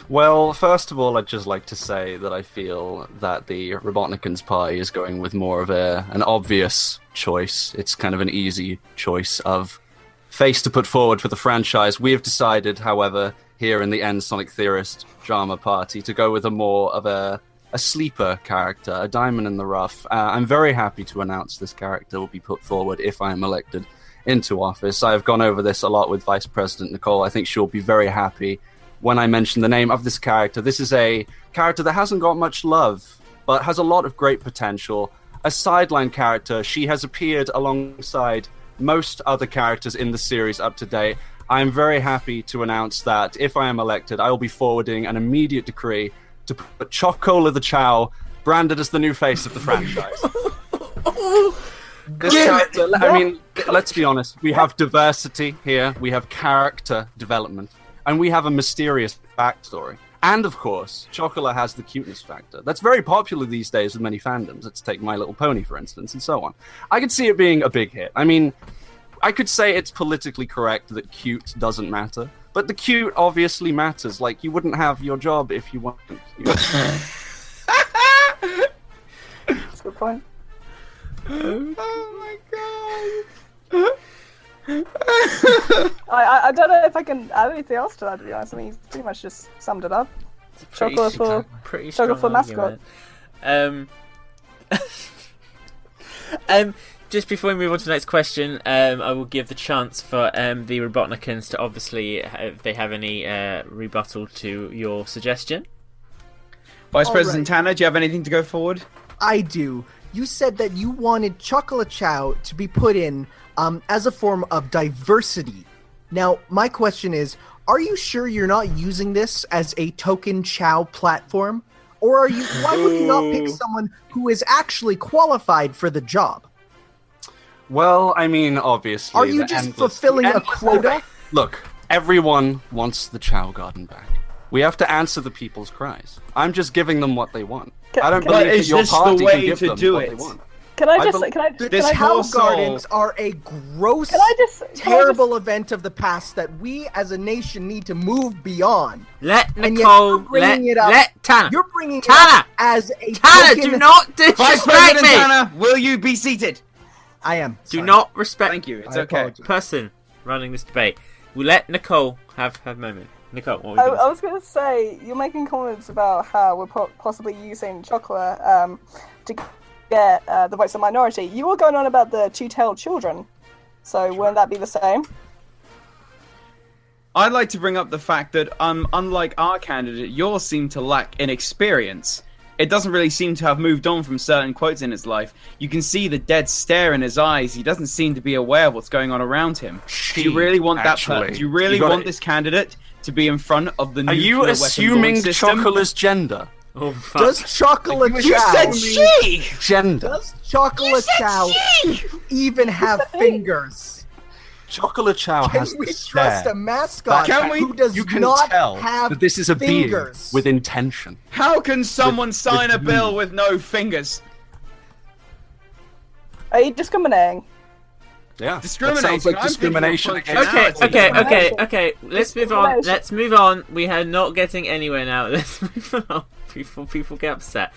Well, first of all, I'd just like to say that I feel that the Robotnikans party is going with more of an obvious choice. It's kind of an easy choice of face to put forward for the franchise. We have decided, however, here in the N Sonic Theorist Drama Party, to go with a more of a sleeper character, a diamond in the rough. I'm very happy to announce this character will be put forward if I am elected into office. I have gone over this a lot with Vice President Nicole. I think she'll be very happy when I mention the name of this character. This is a character that hasn't got much love, but has a lot of great potential. A sideline character, she has appeared alongside most other characters in the series up to date. I am very happy to announce that if I am elected, I will be forwarding an immediate decree to put Chocola the Chow branded as the new face of the franchise. This character, I mean, let's be honest, we have diversity here, we have character development, and we have a mysterious backstory. And of course, Chocola has the cuteness factor. That's very popular these days with many fandoms. Let's take My Little Pony, for instance, and so on. I could see it being a big hit. I mean, I could say it's politically correct that cute doesn't matter, but the cute obviously matters. Like, you wouldn't have your job if you weren't cute. That's a good point. Oh my god! I don't know if I can add anything else to that, to be honest. I mean, he's pretty much just summed it up. Chocolate for mascot. Just before we move on to the next question, I will give the chance for the Robotnikans to obviously, if they have any rebuttal to your suggestion. Vice President Tanner, do you have anything to go forward? I do. You said that you wanted Chocolate Chow to be put in as a form of diversity. Now, my question is, are you sure you're not using this as a token Chow platform? Or are you? Why would you not pick someone who is actually qualified for the job? Well, I mean, obviously... Are you just fulfilling a quota? Look, everyone wants the Chow Garden back. We have to answer the people's cries. I'm just giving them what they want. I don't believe that your party can give them what they want. The Chow Gardens are a gross, terrible event of the past that we as a nation need to move beyond. Let Nicole, let Tanner. You're bringing it Tanner up as a Tanner, token... do not disrespect Vice President me! Tanner, will you be seated? I am. Do Sorry. not respect. Thank you. It's I okay. apologize. Person running this debate. We'll let Nicole have her moment. Nicole, what I were you going was going to say, you're making comments about how we're possibly using chocolate to get the votes of the minority. You were going on about the two-tailed children, so wouldn't that be the same? I'd like to bring up the fact that, unlike our candidate, yours seem to lack in experience. It doesn't really seem to have moved on from certain quotes in his life. You can see the dead stare in his eyes. He doesn't seem to be aware of what's going on around him. Do you really want Do you really want this candidate to be in front of the nuclear Are you weapon assuming launch system? Chocolate's gender? Oh, fuck. Does Chocolate You Chow said she! Gender. Does Chocolate Chow even have fingers? Chocolate Chow Can has we to trust stare. a mascot who does You can not tell have that this is a fingers? being with intention. How can someone sign a with bill you. with no fingers? Are you discriminating? Yeah, Discriminating. That sounds like I'm discrimination thinking against Okay. Let's move on. Let's move on. We are not getting anywhere now. Let's move on before people get upset.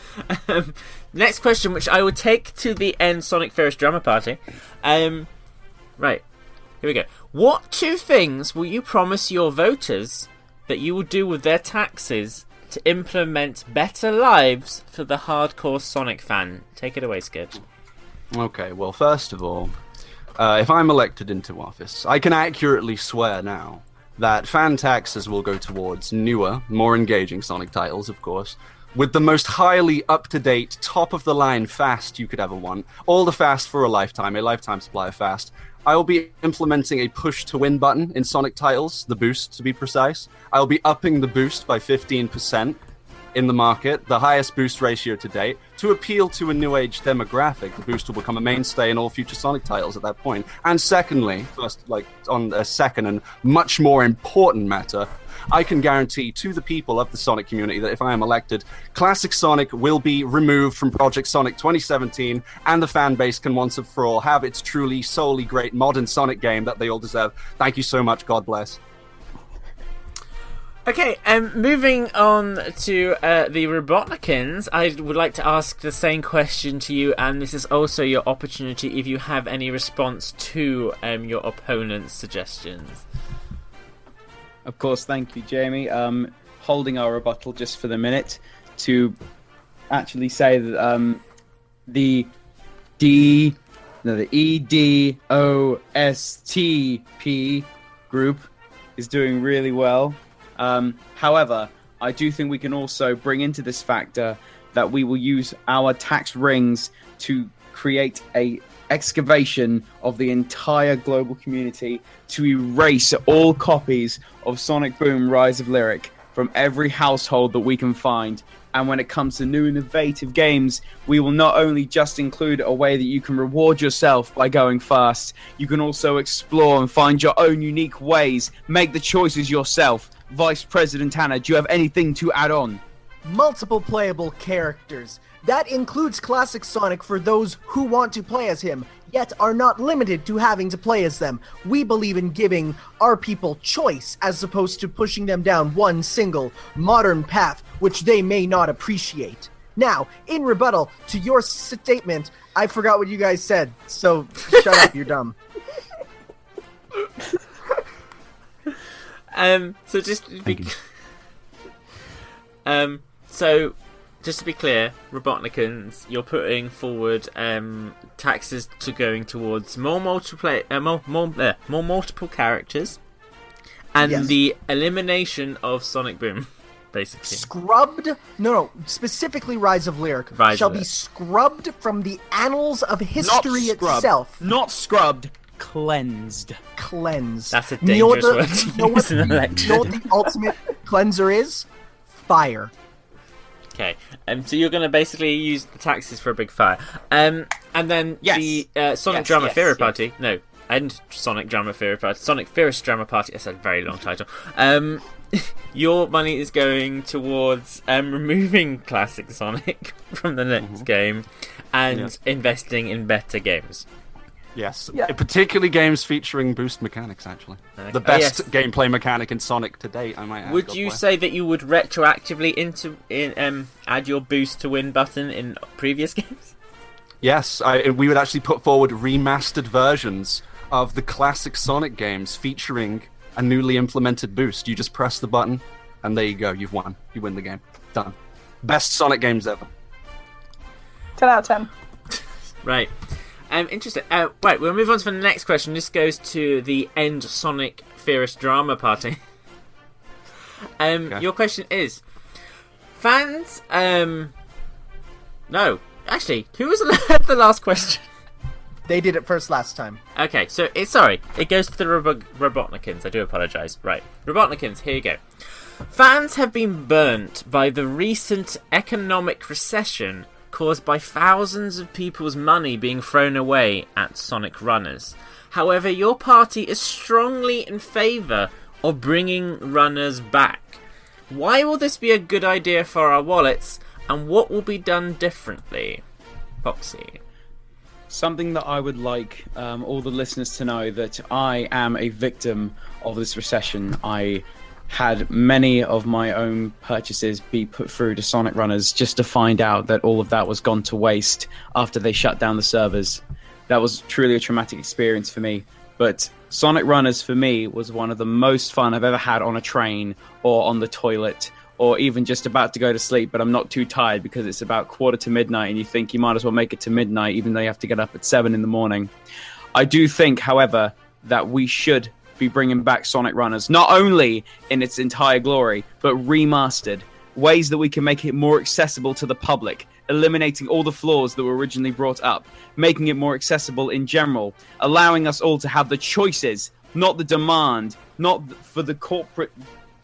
Next question, which I will take to the end. Sonic Ferris Drama Party. Right. Here we go. What 2 things will you promise your voters that you will do with their taxes to implement better lives for the hardcore Sonic fan? Take it away, Skid. Okay, well, first of all, if I'm elected into office, I can accurately swear now that fan taxes will go towards newer, more engaging Sonic titles, of course, with the most highly up-to-date, top-of-the-line fast you could ever want. All the fast for a lifetime supply of fast. I will be implementing a push-to-win button in Sonic titles, the boost to be precise. I will be upping the boost by 15% in the market, the highest boost ratio to date. To appeal to a new age demographic, the boost will become a mainstay in all future Sonic titles at that point. And secondly, on a second and much more important matter, I can guarantee to the people of the Sonic community that if I am elected, Classic Sonic will be removed from Project Sonic 2017, and the fan base can once and for all have its truly, solely great modern Sonic game that they all deserve. Thank you so much. God bless. Okay, moving on to the Robotnikins, I would like to ask the same question to you, and this is also your opportunity if you have any response to your opponent's suggestions. Of course, thank you, Jamie. Holding our rebuttal just for the minute to actually say that the EDOSTP group is doing really well. However, I do think we can also bring into this factor that we will use our tax rings to create a excavation of the entire global community to erase all copies of Sonic Boom Rise of Lyric from every household that we can find. And when it comes to new innovative games, we will not only just include a way that you can reward yourself by going fast, you can also explore and find your own unique ways, make the choices yourself. Vice President Hannah, do you have anything to add on? Multiple playable characters. That includes Classic Sonic for those who want to play as him, yet are not limited to having to play as them. We believe in giving our people choice as opposed to pushing them down one single modern path which they may not appreciate. Now, in rebuttal to your statement, I forgot what you guys said, so shut up, you're dumb. So just to be just to be clear, Robotnikins, you're putting forward taxes to going towards more multiple characters, and the elimination of Sonic Boom, basically. Scrubbed? No, specifically Rise of Lyric shall be scrubbed from the annals of history itself. Not scrubbed. Cleansed. That's a dangerous word to use in an election. You know what the ultimate cleanser is? Fire. Okay, so you're going to basically use the taxes for a big fire. And then the Sonic Drama Theory Party. No, and Sonic Drama Theory Party. Sonic Ferris Drama Party. That's a very long title. Your money is going towards removing Classic Sonic from the next game and investing in better games. Yes, particularly games featuring boost mechanics, actually. Okay. The best gameplay mechanic in Sonic to date, I might add. Would you say that you would retroactively add your boost to win button in previous games? Yes, we would actually put forward remastered versions of the classic Sonic games featuring a newly implemented boost. You just press the button, and there you go. You've won. You win the game. Done. Best Sonic games ever. 10 out of 10. Right. Interesting. Right, we'll move on to the next question. This goes to the End Sonic Fierce Drama Party. Your question is, fans... No. Actually, who was the last question? They did it first last time. Okay, so it goes to the Robotnikins. I do apologise. Right, Robotnikins, here you go. Fans have been burnt by the recent economic recession caused by thousands of people's money being thrown away at Sonic Runners. However, your party is strongly in favour of bringing Runners back. Why will this be a good idea for our wallets, and what will be done differently? Foxy. Something that I would like all the listeners to know, that I am a victim of this recession. I had many of my own purchases be put through to Sonic Runners just to find out that all of that was gone to waste after they shut down the servers. That was truly a traumatic experience for me. But Sonic Runners for me was one of the most fun I've ever had on a train or on the toilet, or even just about to go to sleep, but I'm not too tired because it's about 1:45 and you think you might as well make it to midnight even though you have to get up at 7 in the morning. I do think, however, that we should be bringing back Sonic Runners, not only in its entire glory, but remastered, ways that we can make it more accessible to the public, eliminating all the flaws that were originally brought up, making it more accessible in general, allowing us all to have the choices, not the demand, not for the corporate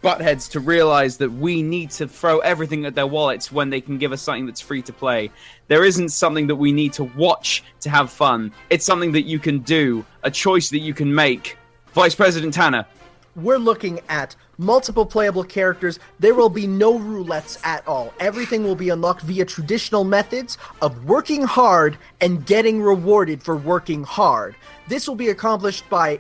buttheads to realize that we need to throw everything at their wallets when they can give us something that's free to play. There isn't something that we need to watch to have fun. It's something that you can do, a choice that you can make. Vice President Tanner. We're looking at multiple playable characters. There will be no roulettes at all. Everything will be unlocked via traditional methods of working hard and getting rewarded for working hard. This will be accomplished by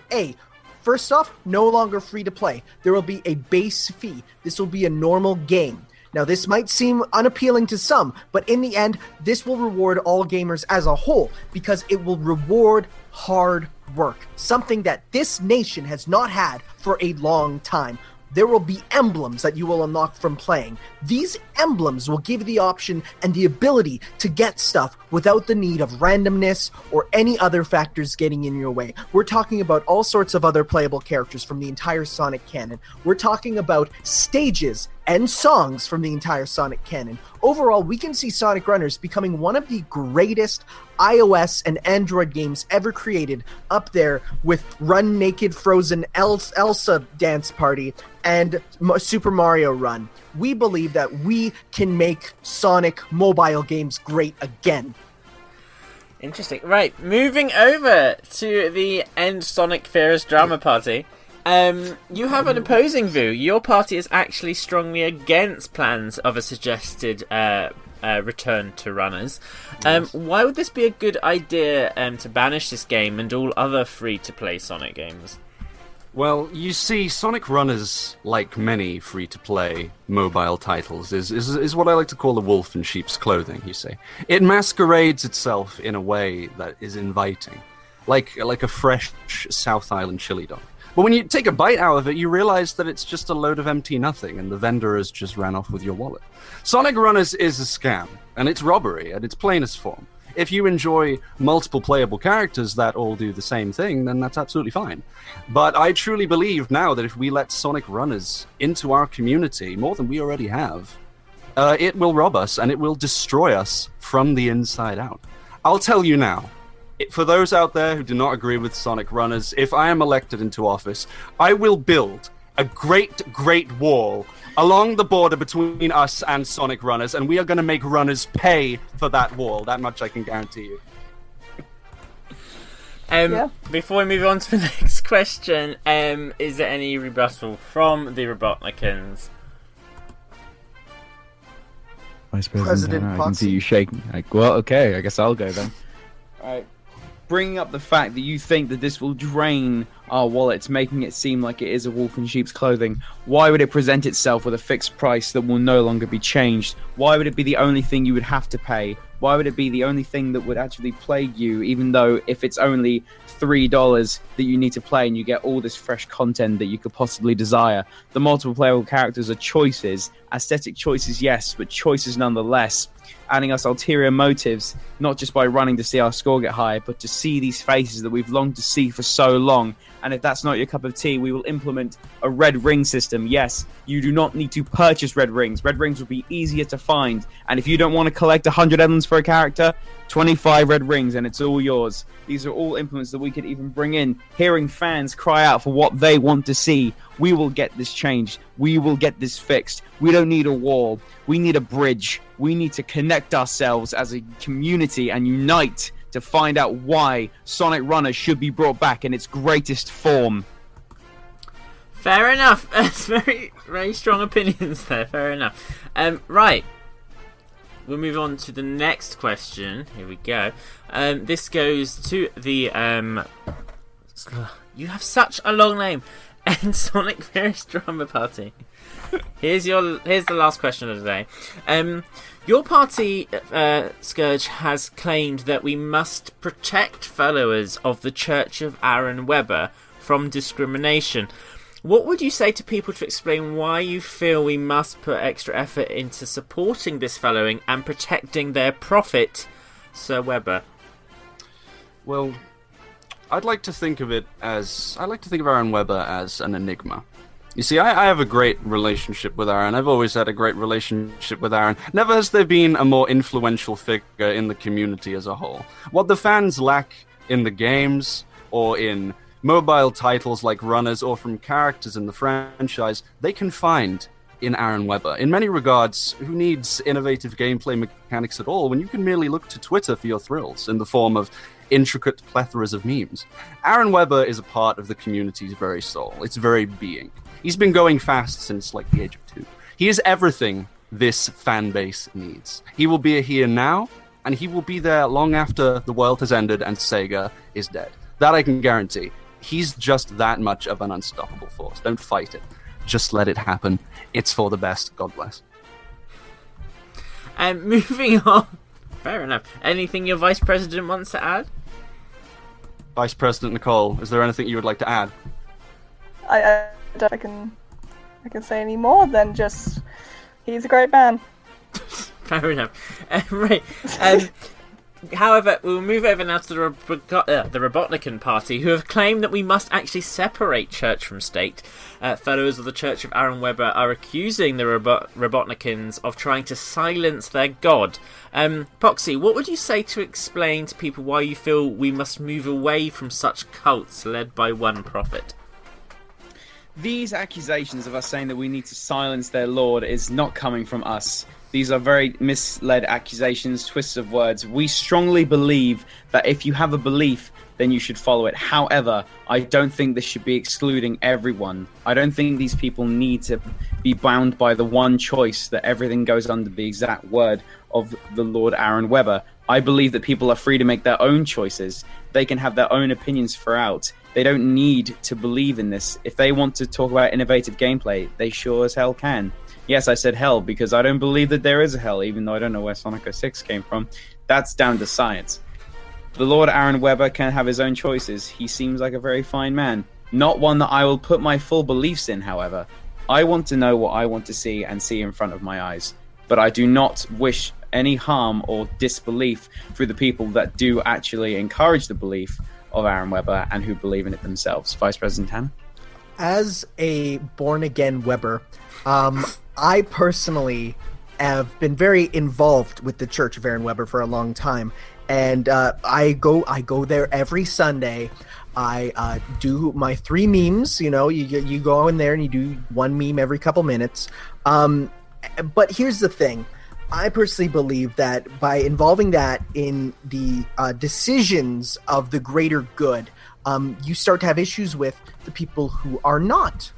first off, no longer free to play. There will be a base fee. This will be a normal game. Now, this might seem unappealing to some, but in the end, this will reward all gamers as a whole because it will reward hard work, something that this nation has not had for a long time. There will be emblems that you will unlock from playing. These emblems will give you the option and the ability to get stuff without the need of randomness or any other factors getting in your way. We're talking about all sorts of other playable characters from the entire Sonic canon. We're talking about stages and songs from the entire Sonic canon. Overall, we can see Sonic Runners becoming one of the greatest iOS and Android games ever created, up there with Run Naked Frozen Elsa Dance Party and Super Mario Run. We believe that we can make Sonic mobile games great again. Interesting. Right, moving over to the End Sonic Fierce Drama Party. You have an opposing view. Your party is actually strongly against plans of a suggested return to Runners. Why would this be a good idea to banish this game and all other free-to-play Sonic games? Well, you see, Sonic Runners, like many free-to-play mobile titles, is what I like to call the wolf in sheep's clothing, you see. It masquerades itself in a way that is inviting, like a fresh South Island chili dog. But when you take a bite out of it, you realize that it's just a load of empty nothing, and the vendor has just ran off with your wallet. Sonic Runners is a scam, and it's robbery at its plainest form. If you enjoy multiple playable characters that all do the same thing, then that's absolutely fine. But I truly believe now that if we let Sonic Runners into our community, more than we already have, it will rob us, and it will destroy us from the inside out. I'll tell you now, for those out there who do not agree with Sonic Runners, if I am elected into office, I will build a great wall along the border between us and Sonic Runners, and we are going to make Runners pay for that wall. That much I can guarantee you. Before we move on to the next question, is there any rebuttal from the Robotnikins? Vice President, I can see you shaking. Well, okay, I guess I'll go then. Alright. Bringing up the fact that you think that this will drain our wallets, making it seem like it is a wolf in sheep's clothing, why would it present itself with a fixed price that will no longer be changed? Why would it be the only thing you would have to pay? Why would it be the only thing that would actually plague you, even though if it's only $3 that you need to play and you get all this fresh content that you could possibly desire? The multiple playable characters are choices, aesthetic choices, yes, but choices nonetheless, adding us ulterior motives, not just by running to see our score get higher, but to see these faces that we've longed to see for so long. And if that's not your cup of tea, we will implement a red ring system. Yes, you do not need to purchase red rings. Red rings will be easier to find. And if you don't want to collect 100 emblems for a character, 25 red rings and it's all yours. These are all implements that we could even bring in, hearing fans cry out for what they want to see. We will get this changed. We will get this fixed. We don't need a wall. We need a bridge. We need to connect ourselves as a community and unite to find out why Sonic Runner should be brought back in its greatest form. Fair enough. That's very, very strong opinions there. Fair enough. Right. We'll move on to the next question. Here we go. This goes to the... you have such a long name. And Sonic Various Drama Party. Here's the last question of the day. Your party, Scourge, has claimed that we must protect followers of the Church of Aaron Webber from discrimination. What would you say to people to explain why you feel we must put extra effort into supporting this following and protecting their profit, Sir Webber? Well, I'd like to think of Aaron Webber as an enigma. You see, I have a great relationship with Aaron. I've always had a great relationship with Aaron. Never has there been a more influential figure in the community as a whole. What the fans lack in the games, or in mobile titles like Runners, or from characters in the franchise, they can find in Aaron Webber. In many regards, who needs innovative gameplay mechanics at all when you can merely look to Twitter for your thrills in the form of intricate plethoras of memes? Aaron Webber is a part of the community's very soul, its very being. He's been going fast since, like, the age of 2. He is everything this fan base needs. He will be here now, and he will be there long after the world has ended and SEGA is dead. That I can guarantee. He's just that much of an unstoppable force. Don't fight it. Just let it happen. It's for the best. God bless. And moving on. Fair enough. Anything your Vice President wants to add? Vice President Nicole, is there anything you would like to add? I don't think I can say any more than just he's a great man. Fair enough. Right. However, we'll move over now to the Robotnican Party, who have claimed that we must actually separate church from state. Followers of the Church of Aaron Webber are accusing the Robotnikans of trying to silence their god. Poxy, what would you say to explain to people why you feel we must move away from such cults led by one prophet? These accusations of us saying that we need to silence their lord is not coming from us. These are very misled accusations, twists of words. We strongly believe that if you have a belief, then you should follow it. However, I don't think this should be excluding everyone. I don't think these people need to be bound by the one choice that everything goes under the exact word of the Lord Aaron Webber. I believe that people are free to make their own choices. They can have their own opinions throughout. They don't need to believe in this. If they want to talk about innovative gameplay, they sure as hell can. Yes, I said hell because I don't believe that there is a hell, even though I don't know where Sonic 06 came from. That's down to science. The Lord Aaron Webber can have his own choices. He seems like a very fine man. Not one that I will put my full beliefs in, however. I want to know what I want to see and see in front of my eyes. But I do not wish any harm or disbelief through the people that do actually encourage the belief of Aaron Webber and who believe in it themselves. Vice President Hannah? As a born-again Webber, I personally have been very involved with the Church of Aaron Webber for a long time, and I go there every Sunday. I do my 3 memes. You know, you go in there and you do 1 meme every couple minutes. But here's the thing. I personally believe that by involving that in the decisions of the greater good, you start to have issues with the people who are not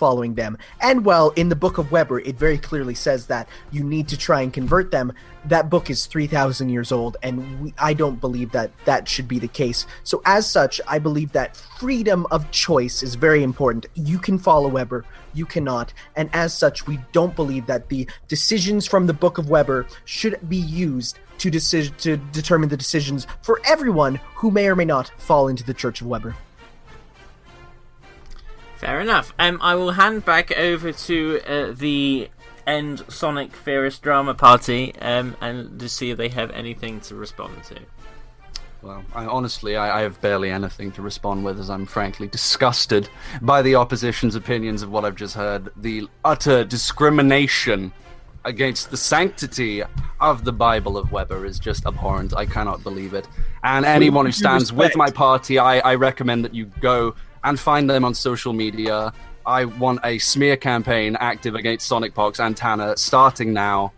following them. And while in the Book of Weber, it very clearly says that you need to try and convert them, that book is 3,000 years old, and I don't believe that that should be the case. So as such, I believe that freedom of choice is very important. You can follow Weber, you cannot, and as such, we don't believe that the decisions from the Book of Weber should be used to determine the decisions for everyone who may or may not fall into the Church of Weber. Fair enough. I will hand back over to the End Sonic Theorist Drama Party and to see if they have anything to respond to. Well, honestly, I have barely anything to respond with, as I'm frankly disgusted by the opposition's opinions of what I've just heard. The utter discrimination against the sanctity of the Bible of Weber is just abhorrent. I cannot believe it. And anyone who stands with my party, I recommend that you go and find them on social media. I want a smear campaign active against Sonic Pox and Tanner starting now.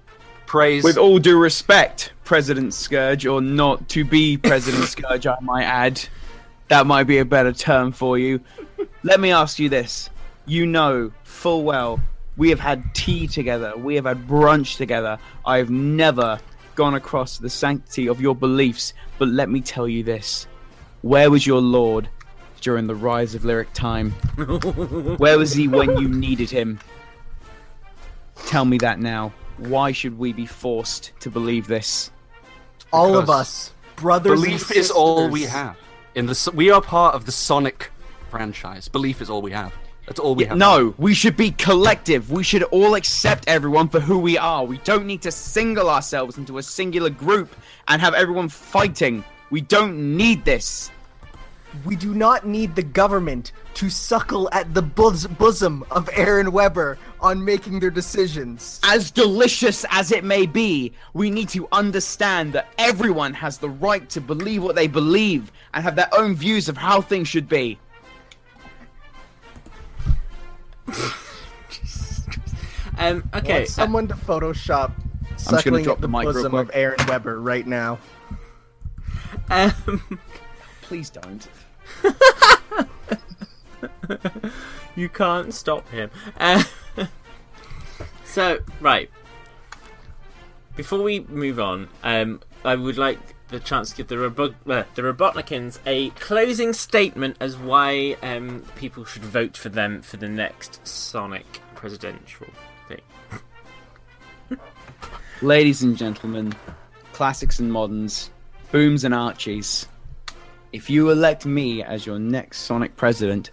Praise. With all due respect, President Scourge, or not to be President Scourge, I might add. That might be a better term for you. Let me ask you this. You know full well we have had tea together. We have had brunch together. I've never gone across the sanctity of your beliefs. But let me tell you this. Where was your Lord during the rise of lyric time? Where was he when you needed him? Tell me that now. Why should we be forced to believe this? All of us, brothers and belief sisters. is all we have. We are part of the Sonic franchise. Belief is all we have. That's all we have. No, we should be collective. We should all accept everyone for who we are. We don't need to single ourselves into a singular group and have everyone fighting. We don't need this. We do not need the government to suckle at the bosom of Aaron Weber on making their decisions. As delicious as it may be, we need to understand that everyone has the right to believe what they believe and have their own views of how things should be. Okay. I want someone to Photoshop suckling at the bosom of Aaron Weber right now. Please don't. You can't stop him. So, right. Before we move on, I would like the chance to give the Robotnikins a closing statement as why people should vote for them for the next Sonic presidential thing. Ladies and gentlemen, classics and moderns, booms and archies, if you elect me as your next Sonic president,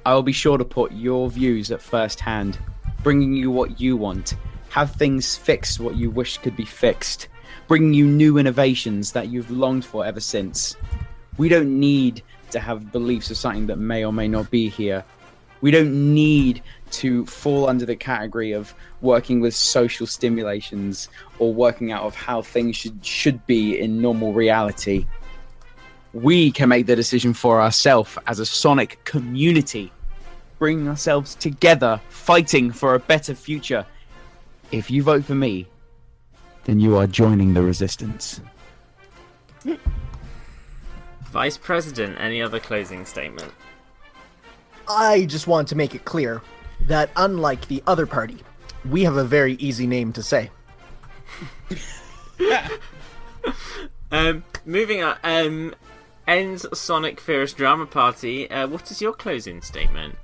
I will be sure to put your views at first hand, bringing you what you want, have things fixed what you wish could be fixed, bringing you new innovations that you've longed for ever since. We don't need to have beliefs of something that may or may not be here. We don't need to fall under the category of working with social stimulations or working out of how things should be in normal reality. We can make the decision for ourselves as a Sonic community, bringing ourselves together, fighting for a better future. If you vote for me, then you are joining the resistance. Vice President, any other closing statement? I just want to make it clear that unlike the other party, we have a very easy name to say. Moving on. Ends Sonic Theorist Drama Party. What is your closing statement?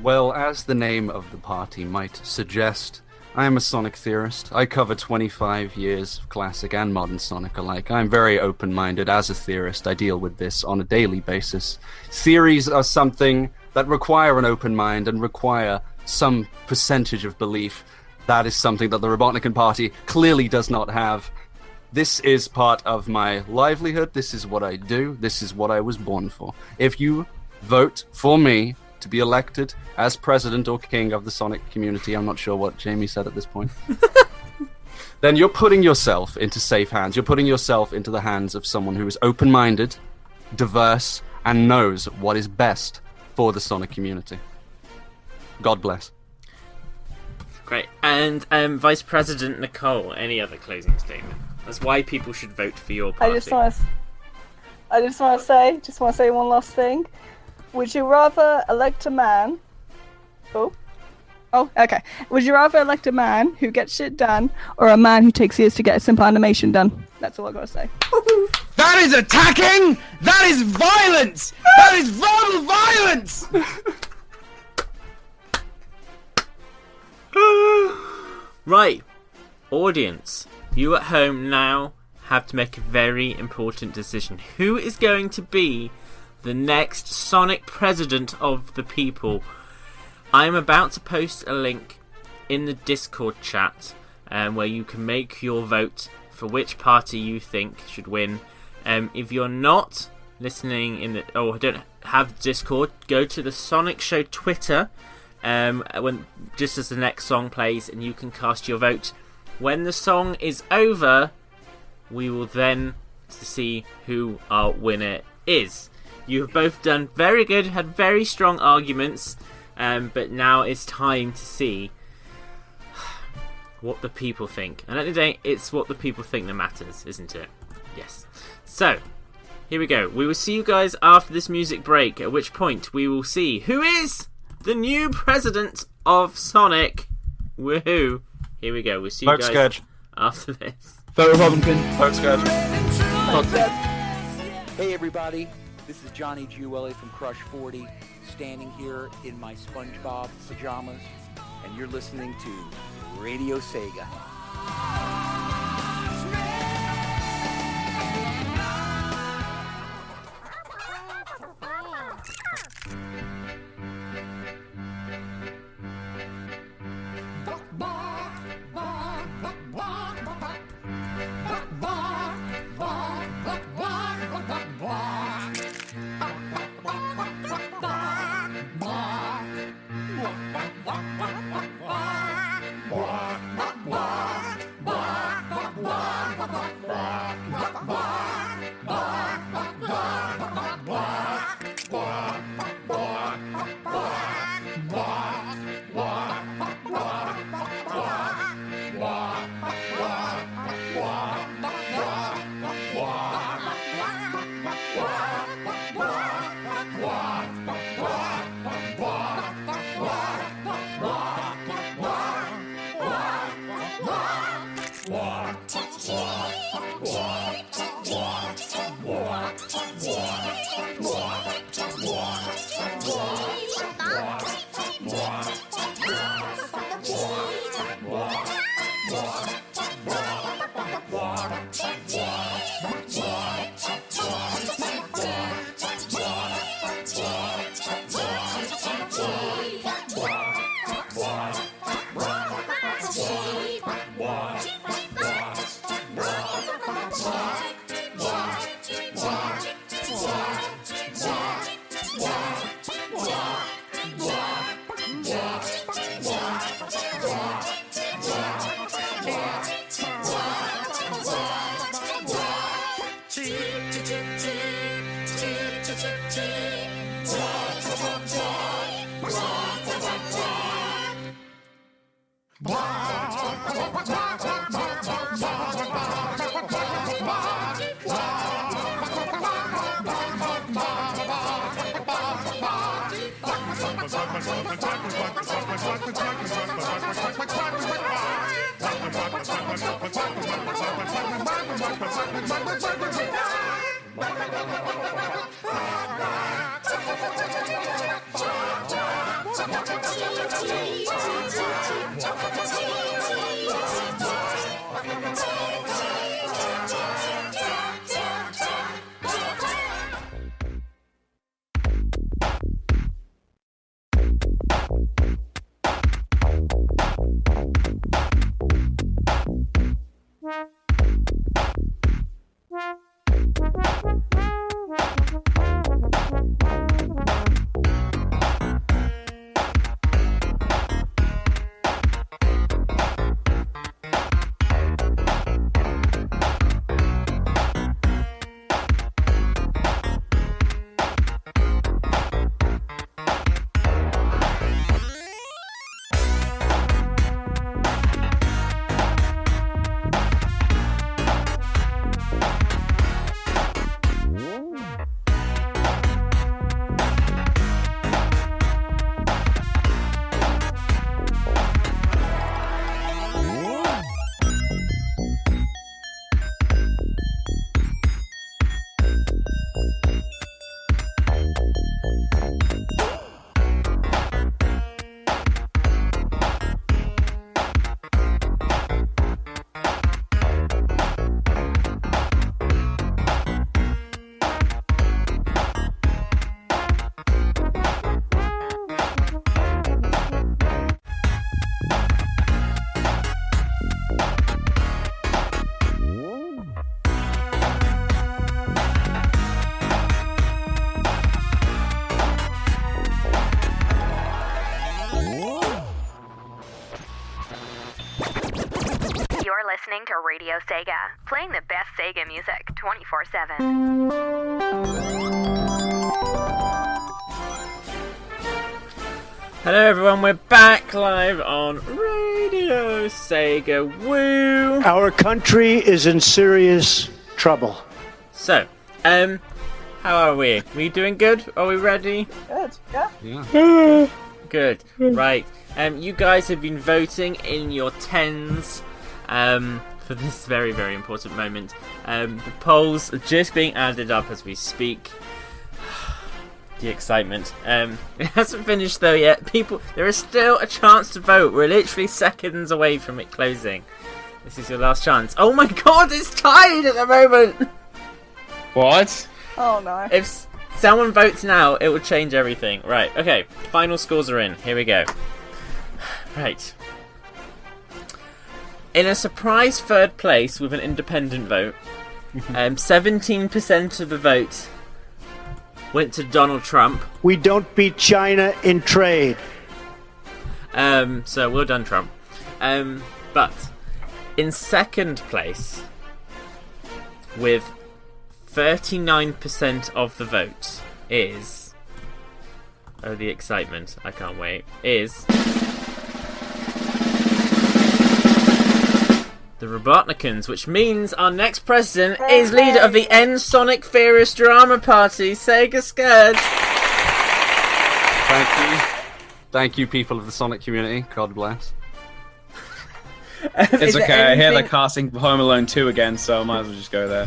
Well, as the name of the party might suggest, I am a Sonic theorist. I cover 25 years of classic and modern Sonic alike. I'm very open-minded as a theorist. I deal with this on a daily basis. Theories are something that require an open mind and require some percentage of belief. That is something that the Robotnikan Party clearly does not have. This is part of my livelihood. This is what I do. This is what I was born for. If you vote for me to be elected as president or king of the Sonic community, I'm not sure what Jamie said at this point, then you're putting yourself into safe hands. You're putting yourself into the hands of someone who is open-minded, diverse, and knows what is best for the Sonic community. God bless. Great. And Vice President Nicole, any other closing statement? That's why people should vote for your party. I just want to say one last thing. Would you rather elect a man? Oh, Oh, okay. Would you rather elect a man who gets shit done or a man who takes years to get a simple animation done? That's all I gotta say. That is attacking! That is violence! That is verbal violence! Right, audience, you at home now have to make a very important decision. Who is going to be the next Sonic President of the People? I'm about to post a link in the Discord chat where you can make your vote for which party you think should win. If you're not listening don't have Discord, go to the Sonic Show Twitter just as the next song plays, and you can cast your vote. When the song is over, we will then see who our winner is. You have both done very good, had very strong arguments, but now it's time to see what the people think. And at the end of the day, it's what the people think that matters, isn't it? Yes. So, here we go. We will see you guys after this music break, at which point we will see who is the new president of Sonic. Woohoo! Here we go. We'll see you guys after this. Vote Republican. Vote's good. Hey everybody, this is Johnny Giuelli from Crush 40, standing here in my SpongeBob pajamas, and you're listening to Radio Sega. listening to Radio Sega, playing the best Sega music 24/7. Hello everyone, we're back live on Radio Sega. Woo! Our country is in serious trouble. So, how are we? We doing good? Are we ready? Good, yeah. Yeah. Good. Right. You guys have been voting in your tens for this very, very important moment. The polls are just being added up as we speak. The excitement. It hasn't finished though yet. People, there is still a chance to vote. We're literally seconds away from it closing. This is your last chance. Oh my god, it's tied at the moment! What? Oh no. If someone votes now, it will change everything. Right, okay. Final scores are in. Here we go. Right. In a surprise third place with an independent vote, 17% of the vote went to Donald Trump. We don't beat China in trade. So well done, Trump. But in second place, with 39% of the vote, is... Oh, the excitement. I can't wait. Is... the Robotnikins, which means our next president is leader of the End Sonic Furious Drama Party, Sega Scourge. Thank you. Thank you, people of the Sonic community. God bless. It's okay, I hear they're casting Home Alone 2 again, so I might as well just go there.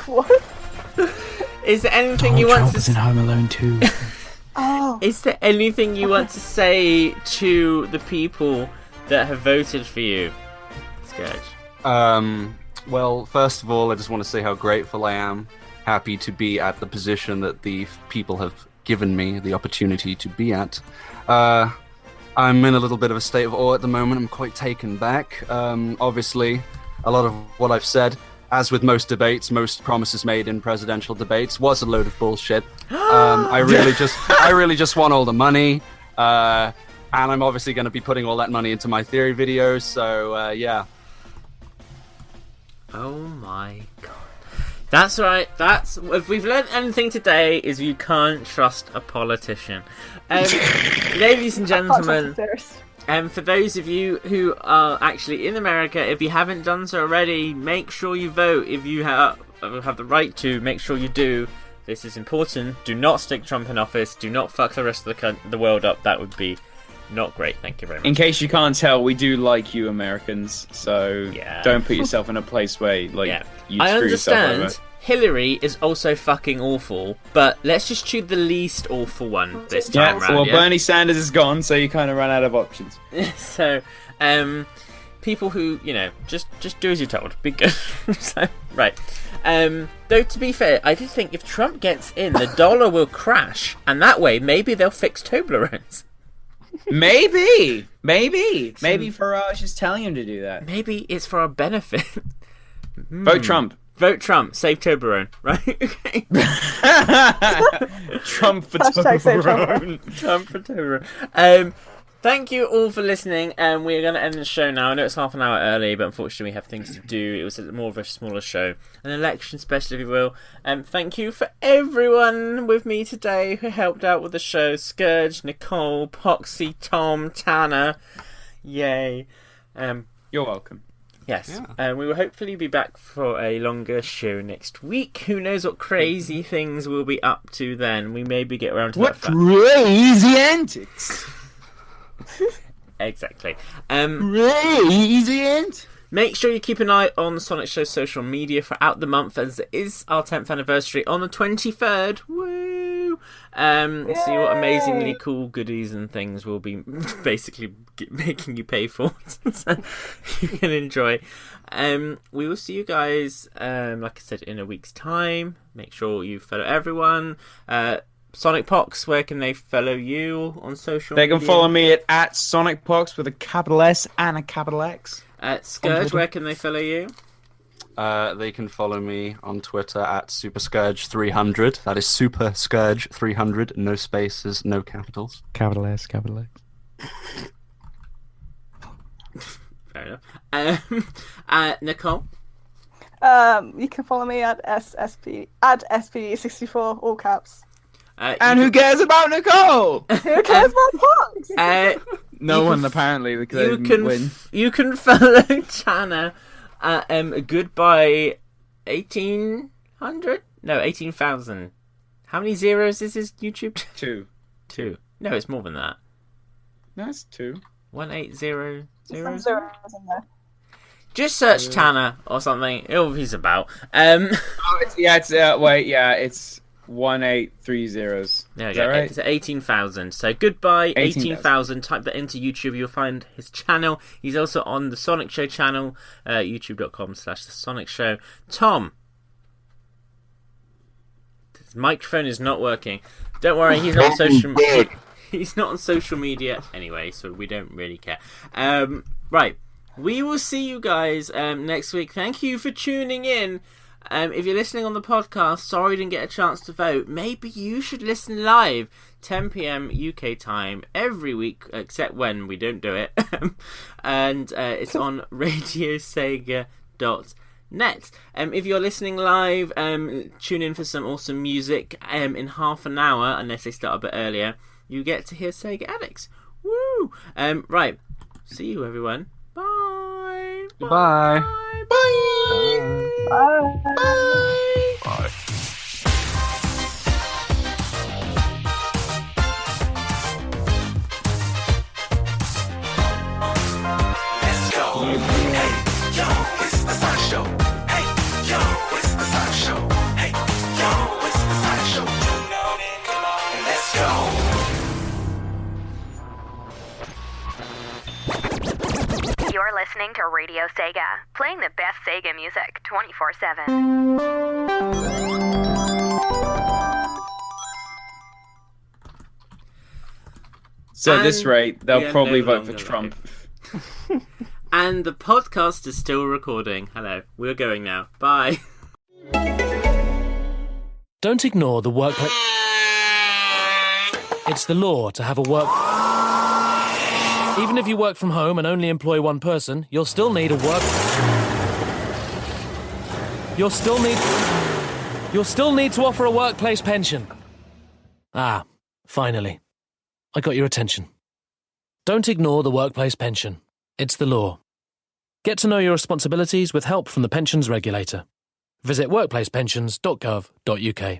What? Is there anything Donald you want Trump to was in Home Alone 2. Oh. Is there anything you want to say to the people that have voted for you, Scourge? Well, first of all, I just want to say how grateful I am. Happy to be at the position that the people have given me the opportunity to be at. I'm in a little bit of a state of awe at the moment. I'm quite taken back. Obviously, a lot of what I've said, as with most debates, most promises made in presidential debates, was a load of bullshit. I really just want all the money. And I'm obviously going to be putting all that money into my theory videos, so yeah. Oh my god. That's right. That's if we've learned anything today is you can't trust a politician. Ladies and gentlemen, for those of you who are actually in America, if you haven't done so already, make sure you vote. If you have the right to, make sure you do. This is important. Do not stick Trump in office. Do not fuck the rest of the world up. That would be not great. Thank you very much. In case you can't tell, we do like you Americans, so don't put yourself in a place where you screw yourself over. I understand Hillary is also fucking awful, but let's just choose the least awful one this time round. Well, Bernie Sanders is gone, so you kind of run out of options. So, people who, just do as you're told. Be good. So, right. Though, to be fair, I do think if Trump gets in, the dollar will crash, and that way, maybe they'll fix Toblerones. Maybe for just telling him to do that. Maybe it's for our benefit. Vote Trump. Vote Trump. Save Toblerone. Right? Okay. Trump for Toblerone. Trump for Toblerone. Thank you all for listening. We're going to end the show now. I know it's half an hour early, but unfortunately we have things to do. It was more of a smaller show. An election special, if you will. Thank you for everyone with me today who helped out with the show. Scourge, Nicole, Poxy, Tom, Tanner. Yay. You're welcome. Yes. Yeah. We will hopefully be back for a longer show next week. Who knows what crazy things we'll be up to then. We maybe get around to what crazy antics. Exactly. Crazy antics. Make sure you keep an eye on Sonic Show's social media throughout the month, as it is our 10th anniversary on the 23rd. Woo! See what amazingly cool goodies and things we'll be basically making you pay for, so you can enjoy. We will see you guys, like I said, in a week's time. Make sure you follow everyone. Sonic Pox, where can they follow you on social media? They can follow me at Sonic Pox with a capital S and a capital X. Scourge, where can they follow you? They can follow me on Twitter at SuperScourge300. That is Super Scourge 300. No spaces, no capitals. Capital S, capital X. Fair enough. Nicole? You can follow me at SPE64, all caps. And who cares about Nicole? Who cares about Pox? No one, apparently, because they didn't win. You can follow Chana at goodbye 1800? No, 18,000. How many zeros is his YouTube? 2. 2. No, it's more than that. No, it's 2. 1800. Some zeros in there. Just search Chana or something. He's about. It's 1830. There we Is go. that right? It's 18,000. So goodbye 18,000. 18,000. Type that into YouTube. You'll find his channel. He's also on the Sonic Show channel, youtube.com/The Sonic Show. Tom. His microphone is not working. Don't worry, he's not on social media. He's not on social media anyway, so we don't really care. Right. We will see you guys next week. Thank you for tuning in. If you're listening on the podcast, sorry you didn't get a chance to vote. Maybe you should listen live, 10 p.m. UK time, every week, except when we don't do it. And it's on radiosega.net. If you're listening live, tune in for some awesome music in half an hour, unless they start a bit earlier. You get to hear Sega Addicts. Woo! Right. See you, everyone. Bye. Goodbye. Bye. Bye. Bye. Let's go. Hey, yo, it's the Sonic Show. Hey, yo, it's the Sonic Show. Hey, yo, it's the Sonic Show. Come on, let's go. You're listening to Radio Sega, playing the best Sega music 24/7. So at this rate, they'll are probably no vote for longer Trump. And the podcast is still recording. Hello, we're going now. Bye. Don't ignore the workplace. It's the law to have a work. Even if you work from home and only employ one person, you'll still need a work. You'll still need to offer a workplace pension. Ah, finally. I got your attention. Don't ignore the workplace pension. It's the law. Get to know your responsibilities with help from the pensions regulator. Visit workplacepensions.gov.uk.